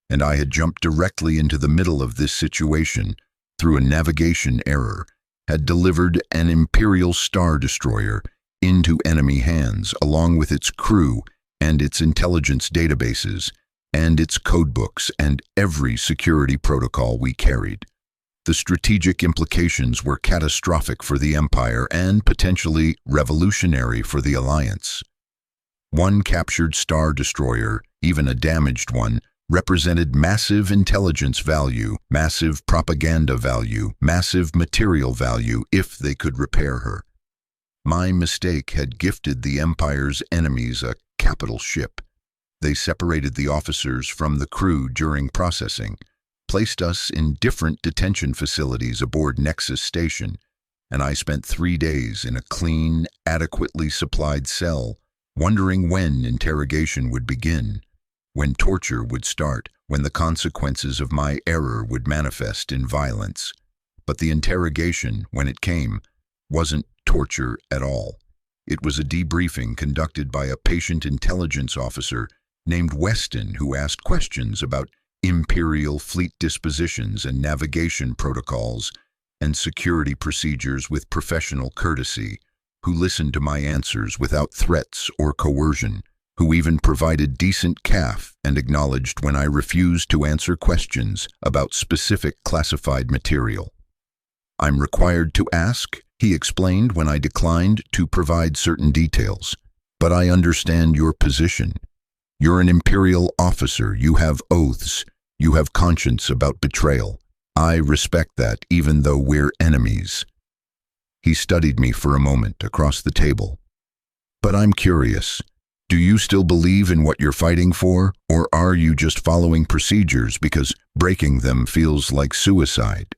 And I had jumped directly into the middle of this situation through a navigation error, had delivered an Imperial Star Destroyer into enemy hands along with its crew and its intelligence databases and its codebooks and every security protocol we carried. The strategic implications were catastrophic for the Empire and potentially revolutionary for the Alliance. One captured Star Destroyer, even a damaged one, represented massive intelligence value, massive propaganda value, massive material value if they could repair her. My mistake had gifted the Empire's enemies a capital ship. They separated the officers from the crew during processing, placed us in different detention facilities aboard Nexus Station, and I spent 3 days in a clean, adequately supplied cell, wondering when interrogation would begin, when torture would start, when the consequences of my error would manifest in violence. But the interrogation, when it came, wasn't torture at all. It was a debriefing conducted by a patient intelligence officer named Weston, who asked questions about Imperial fleet dispositions and navigation protocols and security procedures with professional courtesy, who listened to my answers without threats or coercion, who even provided decent caff and acknowledged when I refused to answer questions about specific classified material. "I'm required to ask," he explained when I declined to provide certain details. "But I understand your position. You're an Imperial officer, you have oaths, you have conscience about betrayal. I respect that, even though we're enemies." He studied me for a moment across the table. "But I'm curious. Do you still believe in what you're fighting for, or are you just following procedures because breaking them feels like suicide?"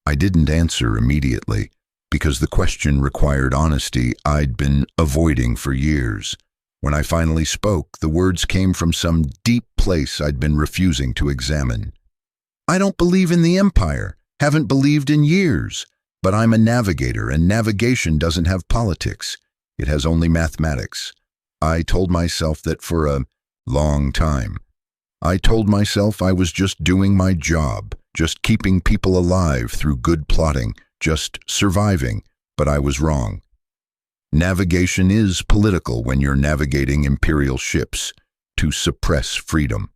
I didn't answer immediately, because the question required honesty I'd been avoiding for years. When I finally spoke, the words came from some deep place I'd been refusing to examine. "I don't believe in the Empire, haven't believed in years, but I'm a navigator, and navigation doesn't have politics. It has only mathematics." I told myself that for a long time. I told myself I was just doing my job, just keeping people alive through good plotting, just surviving, but I was wrong. Navigation is political when you're navigating Imperial ships to suppress freedom.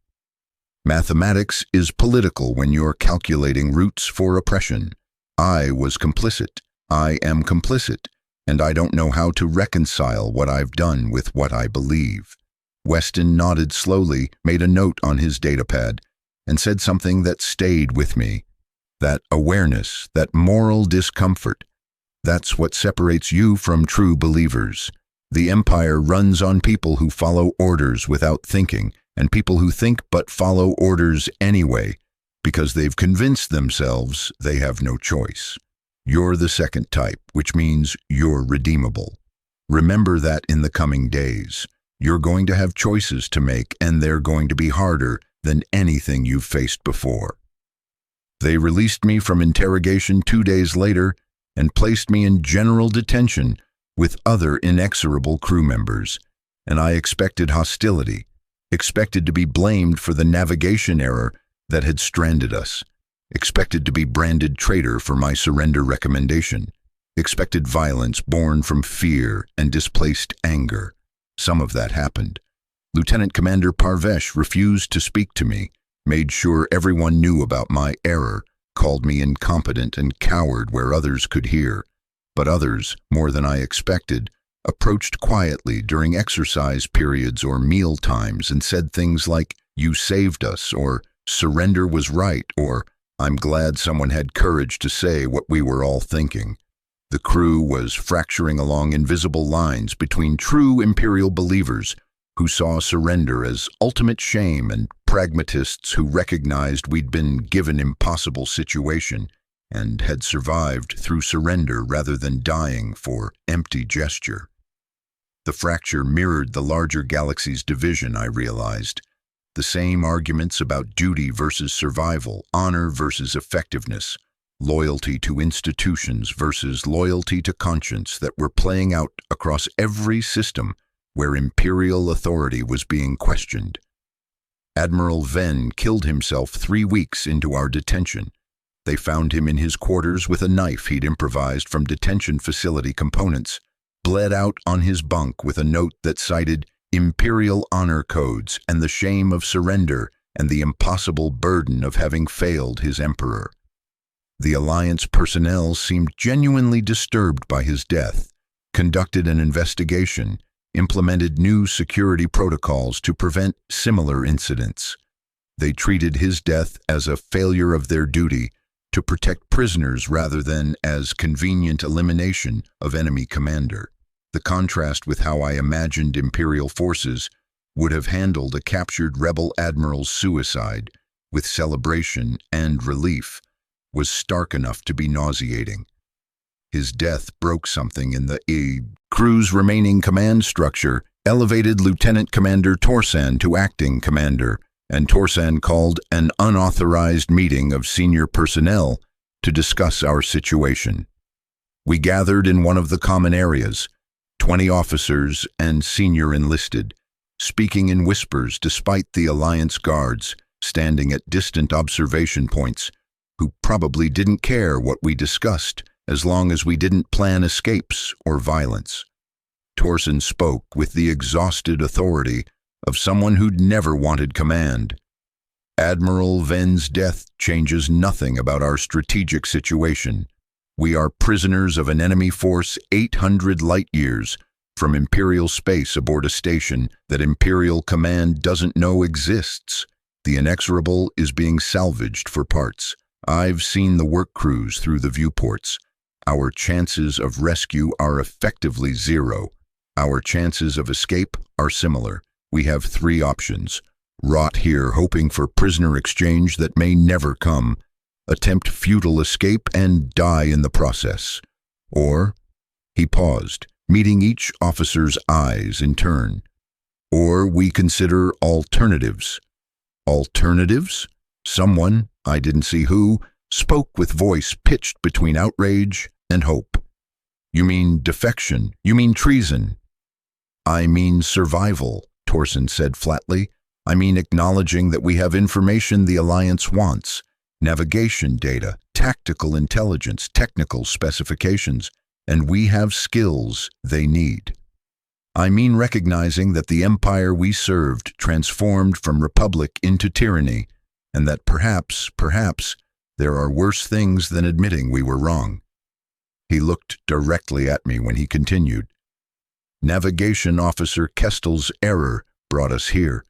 Mathematics is political when you're calculating routes for oppression. I was complicit. I am complicit, and I don't know how to reconcile what I've done with what I believe. Weston nodded slowly, made a note on his datapad, and said something that stayed with me. That awareness, that moral discomfort, that's what separates you from true believers. The Empire runs on people who follow orders without thinking, and people who think but follow orders anyway, because they've convinced themselves they have no choice. You're the second type, which means you're redeemable. Remember that in the coming days. You're going to have choices to make, and they're going to be harder than anything you've faced before. They released me from interrogation 2 days later and placed me in general detention with other inexorable crew members, and I expected hostility, expected to be blamed for the navigation error that had stranded us, expected to be branded traitor for my surrender recommendation, expected violence born from fear and displaced anger. Some of that happened. Lieutenant Commander Parvesh refused to speak to me, made sure everyone knew about my error, called me incompetent and coward where others could hear. But others, more than I expected, approached quietly during exercise periods or meal times and said things like, "You saved us," or "Surrender was right," or "I'm glad someone had courage to say what we were all thinking." The crew was fracturing along invisible lines between true Imperial believers who saw surrender as ultimate shame and pragmatists who recognized we'd been given impossible situation and had survived through surrender rather than dying for empty gesture. The fracture mirrored the larger galaxy's division, I realized. The same arguments about duty versus survival, honor versus effectiveness, loyalty to institutions versus loyalty to conscience that were playing out across every system where Imperial authority was being questioned. Admiral Venn killed himself 3 weeks into our detention. They found him in his quarters with a knife he'd improvised from detention facility components, bled out on his bunk with a note that cited Imperial honor codes and the shame of surrender and the impossible burden of having failed his emperor. The Alliance personnel seemed genuinely disturbed by his death, conducted an investigation, implemented new security protocols to prevent similar incidents. They treated his death as a failure of their duty to protect prisoners rather than as convenient elimination of enemy commander. The contrast with how I imagined Imperial forces would have handled a captured rebel admiral's suicide with celebration and relief was stark enough to be nauseating. His death broke something in the crew's remaining command structure, elevated Lieutenant Commander Torsan to acting commander, and Torsan called an unauthorized meeting of senior personnel to discuss our situation. We gathered in one of the common areas, 20 officers and senior enlisted, speaking in whispers despite the Alliance guards standing at distant observation points, who probably didn't care what we discussed as long as we didn't plan escapes or violence. Torsan spoke with the exhausted authority of someone who'd never wanted command. Admiral Ven's death changes nothing about our strategic situation. We are prisoners of an enemy force 800 light-years from Imperial space aboard a station that Imperial command doesn't know exists. The inexorable is being salvaged for parts. I've seen the work crews through the viewports. Our chances of rescue are effectively zero. Our chances of escape are similar. We have 3 options. Rot here hoping for prisoner exchange that may never come, attempt futile escape and die in the process. Or, he paused, meeting each officer's eyes in turn. Or we consider alternatives. Alternatives? Someone, I didn't see who, spoke with voice pitched between outrage and hope. You mean defection? You mean treason? I mean survival, Torsan said flatly. I mean acknowledging that we have information the Alliance wants, navigation data, tactical intelligence, technical specifications, and we have skills they need. I mean recognizing that the empire we served transformed from republic into tyranny, and that perhaps, there are worse things than admitting we were wrong. He looked directly at me when he continued. Navigation Officer Kestel's error brought us here,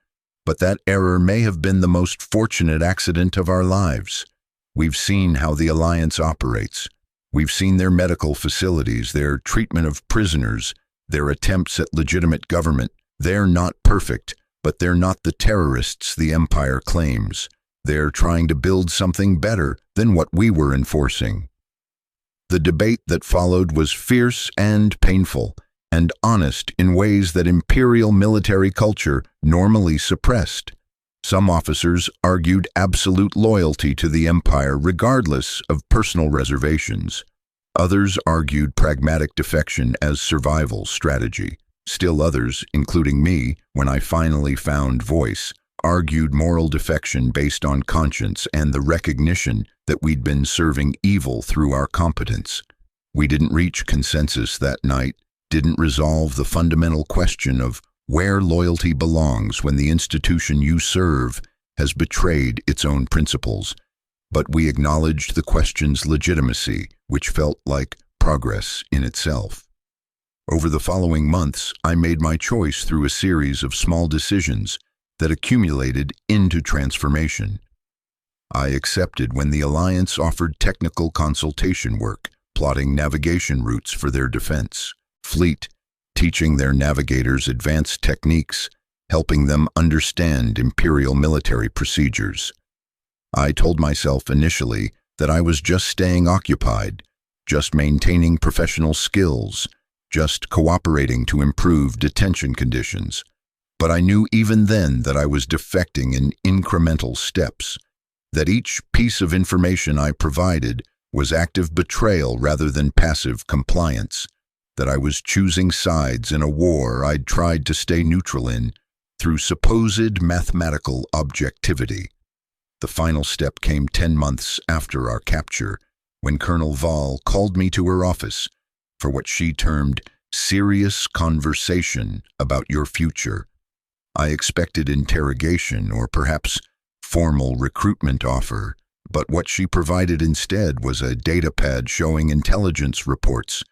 but that error may have been the most fortunate accident of our lives. We've seen how the Alliance operates. We've seen their medical facilities, their treatment of prisoners, their attempts at legitimate government. They're not perfect, but they're not the terrorists the Empire claims. They're trying to build something better than what we were enforcing. The debate that followed was fierce and painful, and honest in ways that Imperial military culture normally suppressed. Some officers argued absolute loyalty to the Empire regardless of personal reservations. Others argued pragmatic defection as survival strategy. Still others, including me, when I finally found voice, argued moral defection based on conscience and the recognition that we'd been serving evil through our competence. We didn't reach consensus that night, didn't resolve the fundamental question of where loyalty belongs when the institution you serve has betrayed its own principles. But we acknowledged the question's legitimacy, which felt like progress in itself. Over the following months, I made my choice through a series of small decisions that accumulated into transformation. I accepted when the Alliance offered technical consultation work, plotting navigation routes for their defense. Fleet, teaching their navigators advanced techniques, helping them understand Imperial military procedures. I told myself initially that I was just staying occupied, just maintaining professional skills, just cooperating to improve detention conditions. But I knew even then that I was defecting in incremental steps, that each piece of information I provided was active betrayal rather than passive compliance, that I was choosing sides in a war I'd tried to stay neutral in through supposed mathematical objectivity. The final step came 10 months after our capture, when Colonel Val called me to her office for what she termed serious conversation about your future. I expected interrogation or perhaps formal recruitment offer, but what she provided instead was a datapad showing intelligence reports,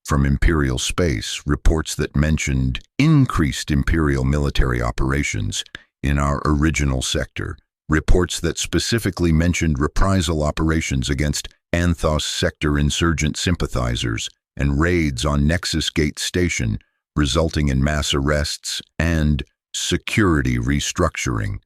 from Imperial space, reports that mentioned increased Imperial military operations in our original sector, reports that specifically mentioned reprisal operations against Anthos sector insurgent sympathizers and raids on Nexus Gate Station, resulting in mass arrests and security restructuring.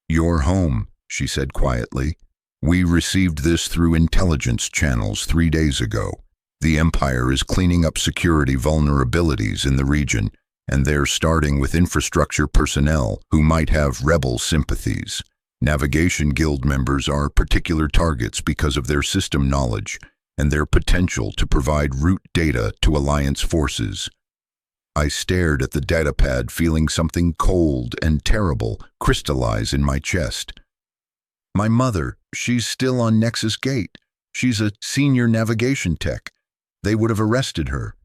"You're home," she said quietly. "We received this through intelligence channels 3 days ago. The Empire is cleaning up security vulnerabilities in the region, and they're starting with infrastructure personnel who might have rebel sympathies. Navigation Guild members are particular targets because of their system knowledge and their potential to provide route data to Alliance forces." I stared at the datapad, feeling something cold and terrible crystallize in my chest. "My mother, she's still on Nexus Gate. She's a senior navigation tech. They would have arrested her."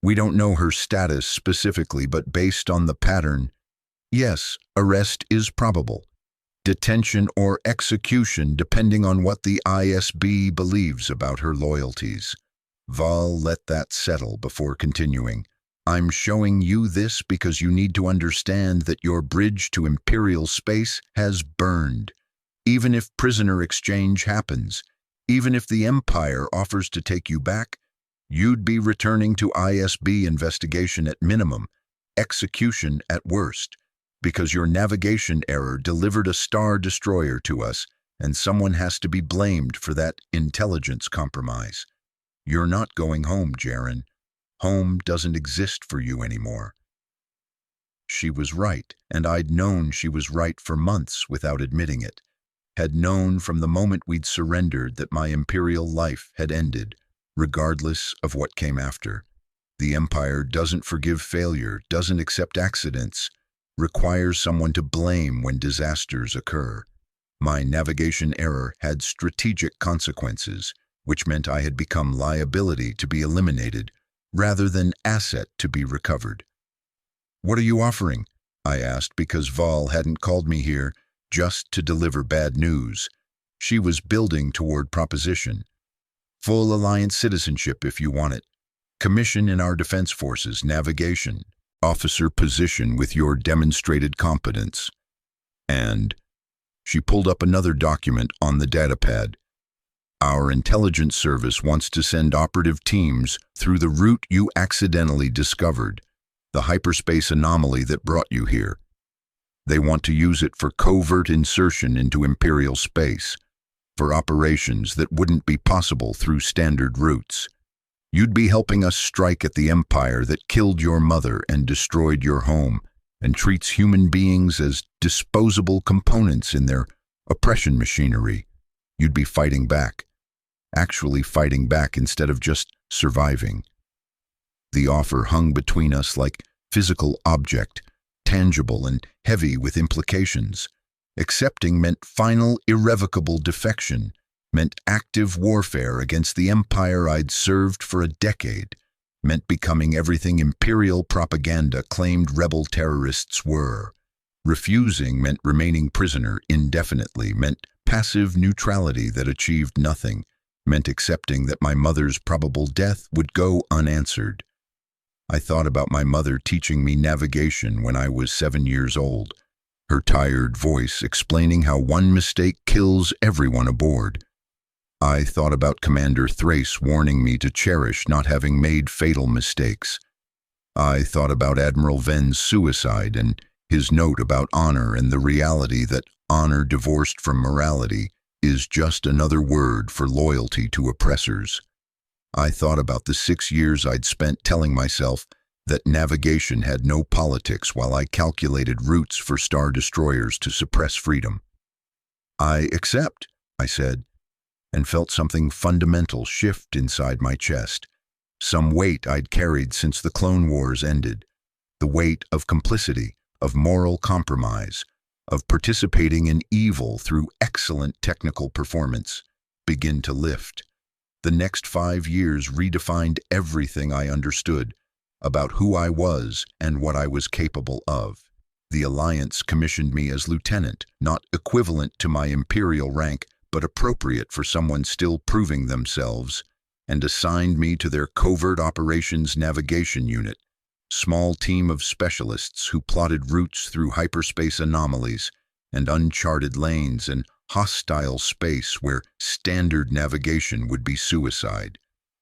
"We don't know her status specifically, but based on the pattern, yes, arrest is probable. Detention or execution depending on what the ISB believes about her loyalties." Val let that settle before continuing. "I'm showing you this because you need to understand that your bridge to Imperial space has burned. Even if prisoner exchange happens, even if the Empire offers to take you back, you'd be returning to ISB investigation at minimum, execution at worst, because your navigation error delivered a Star Destroyer to us, and someone has to be blamed for that intelligence compromise. You're not going home, Jaren. Home doesn't exist for you anymore." She was right, and I'd known she was right for months without admitting it. Had known from the moment we'd surrendered that my Imperial life had ended, regardless of what came after. The Empire doesn't forgive failure, doesn't accept accidents, requires someone to blame when disasters occur. My navigation error had strategic consequences, which meant I had become liability to be eliminated, rather than asset to be recovered. "What are you offering?" I asked, because Val hadn't called me here just to deliver bad news. She was building toward proposition. "Full Alliance citizenship if you want it. Commission in our defense forces, navigation, officer position with your demonstrated competence. And," she pulled up another document on the datapad, "our intelligence service wants to send operative teams through the route you accidentally discovered, the hyperspace anomaly that brought you here. They want to use it for covert insertion into Imperial space, for operations that wouldn't be possible through standard routes. You'd be helping us strike at the Empire that killed your mother and destroyed your home, and treats human beings as disposable components in their oppression machinery. You'd be fighting back. Actually fighting back instead of just surviving." The offer hung between us like physical object, tangible and heavy with implications. Accepting meant final irrevocable defection, meant active warfare against the Empire I'd served for a decade, meant becoming everything Imperial propaganda claimed rebel terrorists were. Refusing meant remaining prisoner indefinitely, meant passive neutrality that achieved nothing, meant accepting that my mother's probable death would go unanswered. I thought about my mother teaching me navigation when I was 7 years old, her tired voice explaining how one mistake kills everyone aboard. I thought about Commander Thrace warning me to cherish not having made fatal mistakes. I thought about Admiral Ven's suicide and his note about honor and the reality that honor divorced from morality is just another word for loyalty to oppressors. I thought about the 6 years I'd spent telling myself that navigation had no politics while I calculated routes for Star Destroyers to suppress freedom. "I accept," I said, and felt something fundamental shift inside my chest, some weight I'd carried since the Clone Wars ended, the weight of complicity, of moral compromise, of participating in evil through excellent technical performance, begin to lift. The next 5 years redefined everything I understood about who I was and what I was capable of. The Alliance commissioned me as lieutenant, not equivalent to my Imperial rank, but appropriate for someone still proving themselves. and assigned me to their Covert Operations Navigation Unit, small team of specialists who plotted routes through hyperspace anomalies and uncharted lanes and hostile space where standard navigation would be suicide.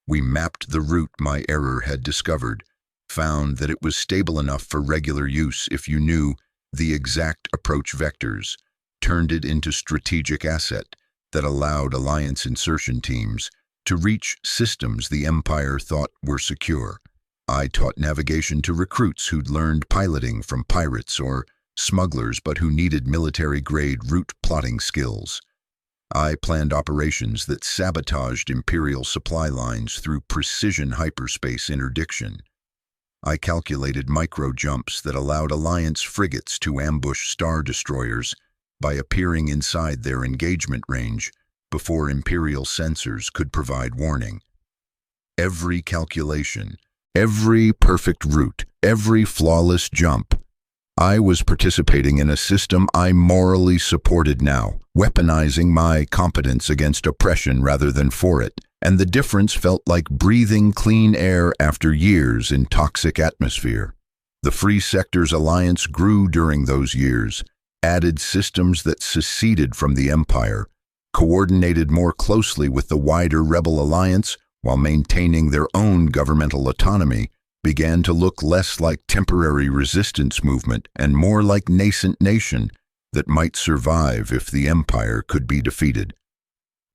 We mapped the route my error had discovered, found that it was stable enough for regular use if you knew the exact approach vectors, turned it into strategic asset that allowed Alliance insertion teams to reach systems the Empire thought were secure. I taught navigation to recruits who'd learned piloting from pirates or smugglers but who needed military-grade route plotting skills. I planned operations that sabotaged Imperial supply lines through precision hyperspace interdiction. I calculated micro-jumps that allowed Alliance frigates to ambush Star Destroyers by appearing inside their engagement range before Imperial sensors could provide warning. Every calculation, every perfect route, every flawless jump. I was participating in a system I morally supported now, weaponizing my competence against oppression rather than for it, and the difference felt like breathing clean air after years in toxic atmosphere. The Free Sectors Alliance grew during those years, added systems that seceded from the Empire, coordinated more closely with the wider Rebel Alliance while maintaining their own governmental autonomy, began to look less like temporary resistance movement and more like nascent nation that might survive if the Empire could be defeated.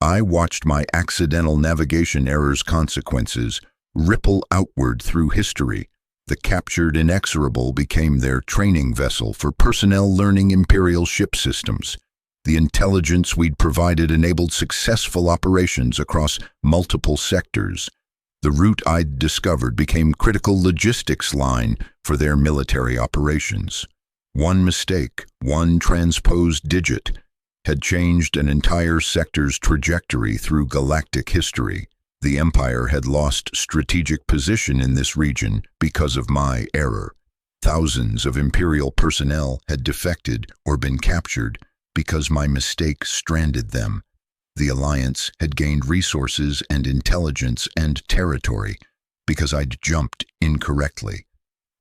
I watched my accidental navigation errors' consequences ripple outward through history. The captured Inexorable became their training vessel for personnel learning Imperial ship systems. The intelligence we'd provided enabled successful operations across multiple sectors. The route I'd discovered became critical logistics line for their military operations. One mistake, one transposed digit, had changed an entire sector's trajectory through galactic history. The Empire had lost strategic position in this region because of my error. Thousands of Imperial personnel had defected or been captured because my mistake stranded them. The Alliance had gained resources and intelligence and territory because I'd jumped incorrectly.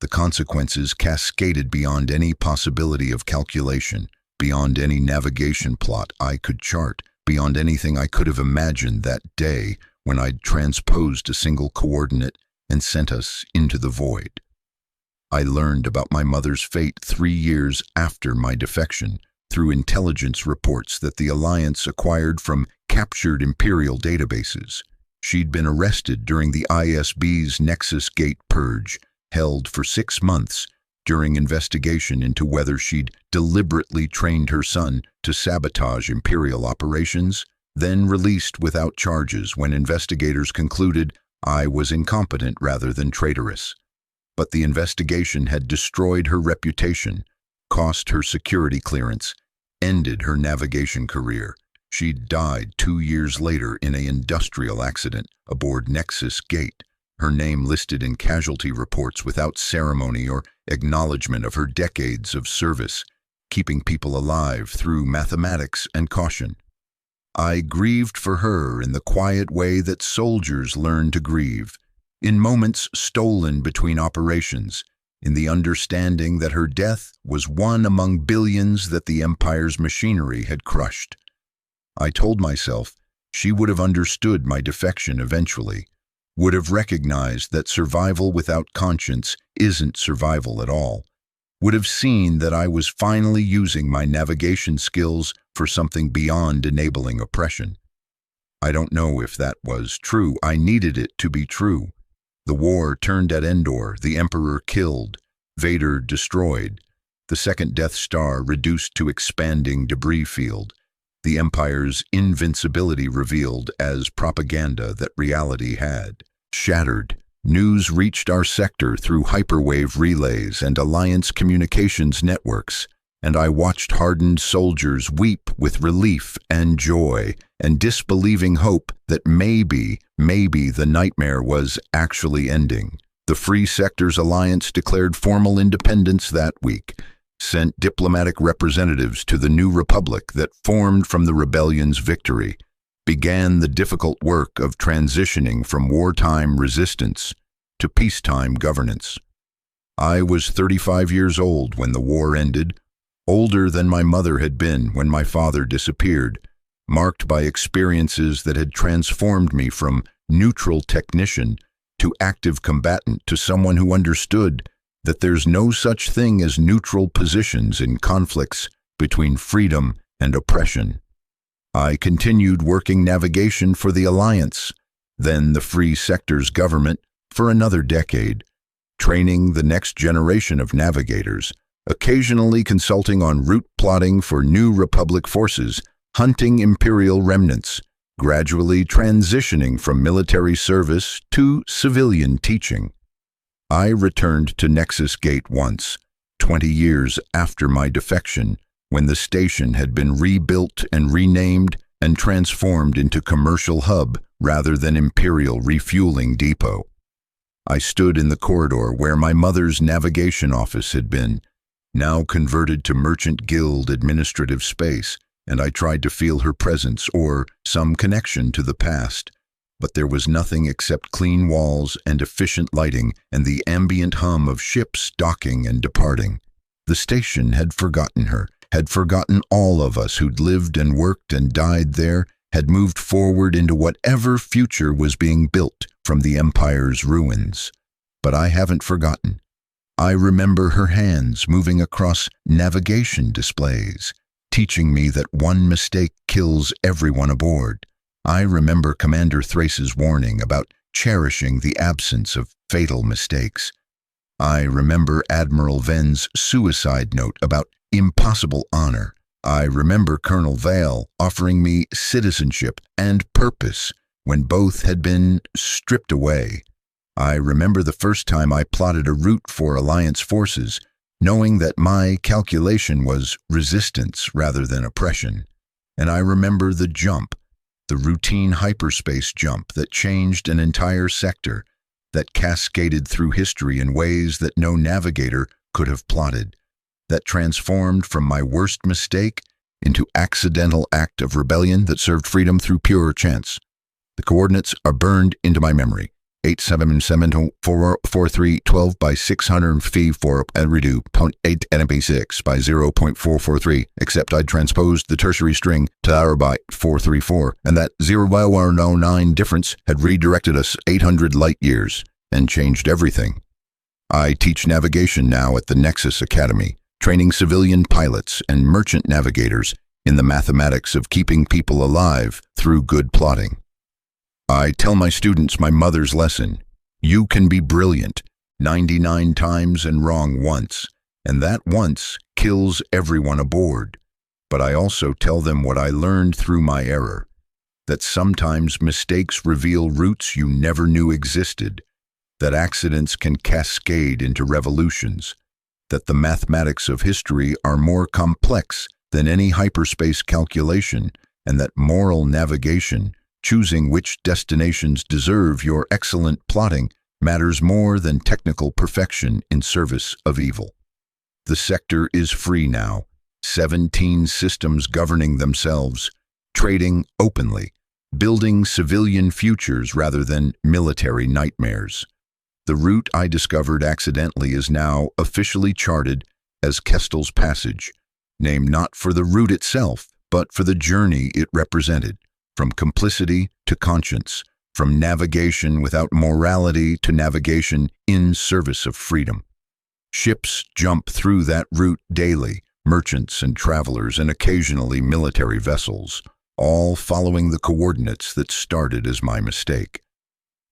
The consequences cascaded beyond any possibility of calculation, beyond any navigation plot I could chart, beyond anything I could have imagined that day when I'd transposed a single coordinate and sent us into the void. I learned about my mother's fate 3 years after my defection through intelligence reports that the Alliance acquired from captured Imperial databases. She'd been arrested during the ISB's Nexus Gate purge, held for 6 months during investigation into whether she'd deliberately trained her son to sabotage Imperial operations, then released without charges when investigators concluded I was incompetent rather than traitorous. But the investigation had destroyed her reputation, cost her security clearance, ended her navigation career. She'd died 2 years later in an industrial accident aboard Nexus Gate, her name listed in casualty reports without ceremony or acknowledgement of her decades of service, keeping people alive through mathematics and caution. I grieved for her in the quiet way that soldiers learn to grieve, in moments stolen between operations, in the understanding that her death was one among billions that the Empire's machinery had crushed. I told myself she would have understood my defection eventually, would have recognized that survival without conscience isn't survival at all, would have seen that I was finally using my navigation skills for something beyond enabling oppression. I don't know if that was true. I needed it to be true. The war turned at Endor, the Emperor killed, Vader destroyed, the second Death Star reduced to expanding debris field, the Empire's invincibility revealed as propaganda that reality had shattered. News reached our sector through hyperwave relays and Alliance communications networks, and I watched hardened soldiers weep with relief and joy and disbelieving hope that maybe the nightmare was actually ending. The Free Sectors Alliance declared formal independence that week, sent diplomatic representatives to the new republic that formed from the rebellion's victory, began the difficult work of transitioning from wartime resistance to peacetime governance. I was 35 years old when the war ended, older than my mother had been when my father disappeared, marked by experiences that had transformed me from neutral technician to active combatant to someone who understood that there's no such thing as neutral positions in conflicts between freedom and oppression. I continued working navigation for the Alliance, then the Free Sectors government, for another decade, training the next generation of navigators, occasionally consulting on route plotting for New Republic forces, hunting Imperial remnants, gradually transitioning from military service to civilian teaching. I returned to Nexus Gate once, 20 years after my defection, when the station had been rebuilt and renamed and transformed into commercial hub rather than Imperial refueling depot. I stood in the corridor where my mother's navigation office had been, now converted to Merchant Guild administrative space, and I tried to feel her presence or some connection to the past. But there was nothing except clean walls and efficient lighting and the ambient hum of ships docking and departing. The station had forgotten her, had forgotten all of us who'd lived and worked and died there, had moved forward into whatever future was being built from the Empire's ruins. But I haven't forgotten. I remember her hands moving across navigation displays, teaching me that one mistake kills everyone aboard. I remember Commander Thrace's warning about cherishing the absence of fatal mistakes. I remember Admiral Ven's suicide note about impossible honor. I remember Colonel Vale offering me citizenship and purpose when both had been stripped away. I remember the first time I plotted a route for Alliance forces, knowing that my calculation was resistance rather than oppression. And I remember the jump, the routine hyperspace jump that changed an entire sector, that cascaded through history in ways that no navigator could have plotted, that transformed from my worst mistake into accidental act of rebellion that served freedom through pure chance. The coordinates are burned into my memory. 877-443-12 by 600-4 and redo 8 NMP6 by 0.443, except I'd transposed the tertiary string to hour by 434, and that 0.009 difference had redirected us 800 light years and changed everything. I teach navigation now at the Nexus Academy, training civilian pilots and merchant navigators in the mathematics of keeping people alive through good plotting. I tell my students my mother's lesson: you can be brilliant 99 times and wrong once, and that once kills everyone aboard. But I also tell them what I learned through my error, that sometimes mistakes reveal routes you never knew existed, that accidents can cascade into revolutions, that the mathematics of history are more complex than any hyperspace calculation, and that moral navigation, choosing which destinations deserve your excellent plotting, matters more than technical perfection in service of evil. The sector is free now, 17 systems governing themselves, trading openly, building civilian futures rather than military nightmares. The route I discovered accidentally is now officially charted as Kestel's Passage, named not for the route itself, but for the journey it represented. From complicity to conscience, from navigation without morality to navigation in service of freedom. Ships jump through that route daily, merchants and travelers and occasionally military vessels, all following the coordinates that started as my mistake.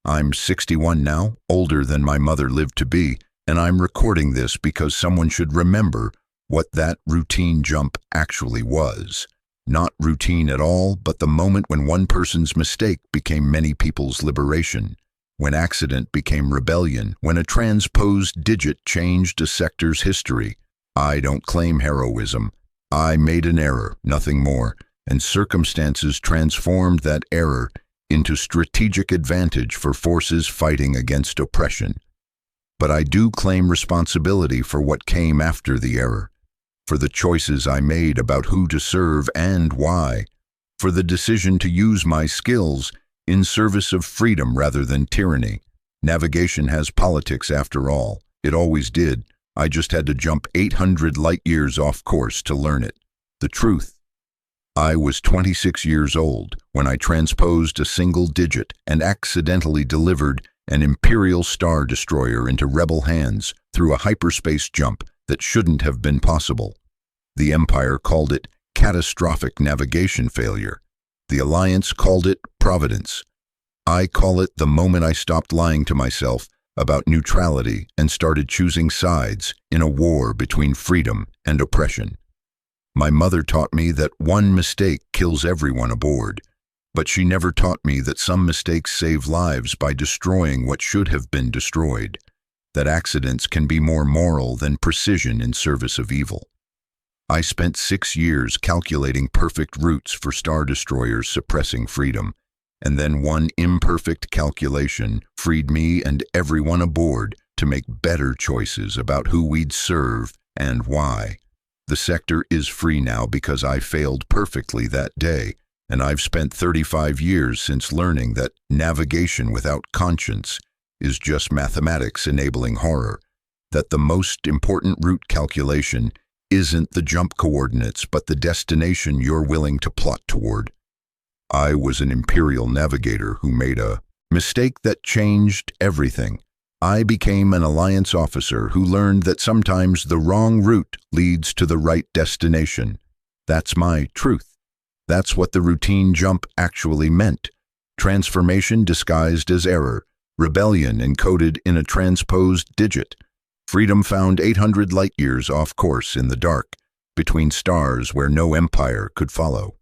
I'm 61 now, older than my mother lived to be, and I'm recording this because someone should remember what that routine jump actually was. Not routine at all, but the moment when one person's mistake became many people's liberation, when accident became rebellion, when a transposed digit changed a sector's history. I don't claim heroism. I made an error, nothing more, and circumstances transformed that error into strategic advantage for forces fighting against oppression. But I do claim responsibility for what came after the error, for the choices I made about who to serve and why, for the decision to use my skills in service of freedom rather than tyranny. Navigation has politics after all. It always did. I just had to jump 800 light years off course to learn it. The truth. I was 26 years old when I transposed a single digit and accidentally delivered an Imperial Star Destroyer into rebel hands through a hyperspace jump that shouldn't have been possible. The Empire called it catastrophic navigation failure. The Alliance called it providence. I call it the moment I stopped lying to myself about neutrality and started choosing sides in a war between freedom and oppression. My mother taught me that one mistake kills everyone aboard, but she never taught me that some mistakes save lives by destroying what should have been destroyed, that accidents can be more moral than precision in service of evil. I spent 6 years calculating perfect routes for Star Destroyers suppressing freedom, and then one imperfect calculation freed me and everyone aboard to make better choices about who we'd serve and why. The sector is free now because I failed perfectly that day, and I've spent 35 years since learning that navigation without conscience is just mathematics enabling horror, that the most important route calculation isn't the jump coordinates but the destination you're willing to plot toward. I was an Imperial navigator who made a mistake that changed everything. I became an Alliance officer who learned that sometimes the wrong route leads to the right destination. That's my truth. That's what the routine jump actually meant. Transformation disguised as error. Rebellion encoded in a transposed digit. Freedom found 800 light years off course in the dark, between stars where no empire could follow.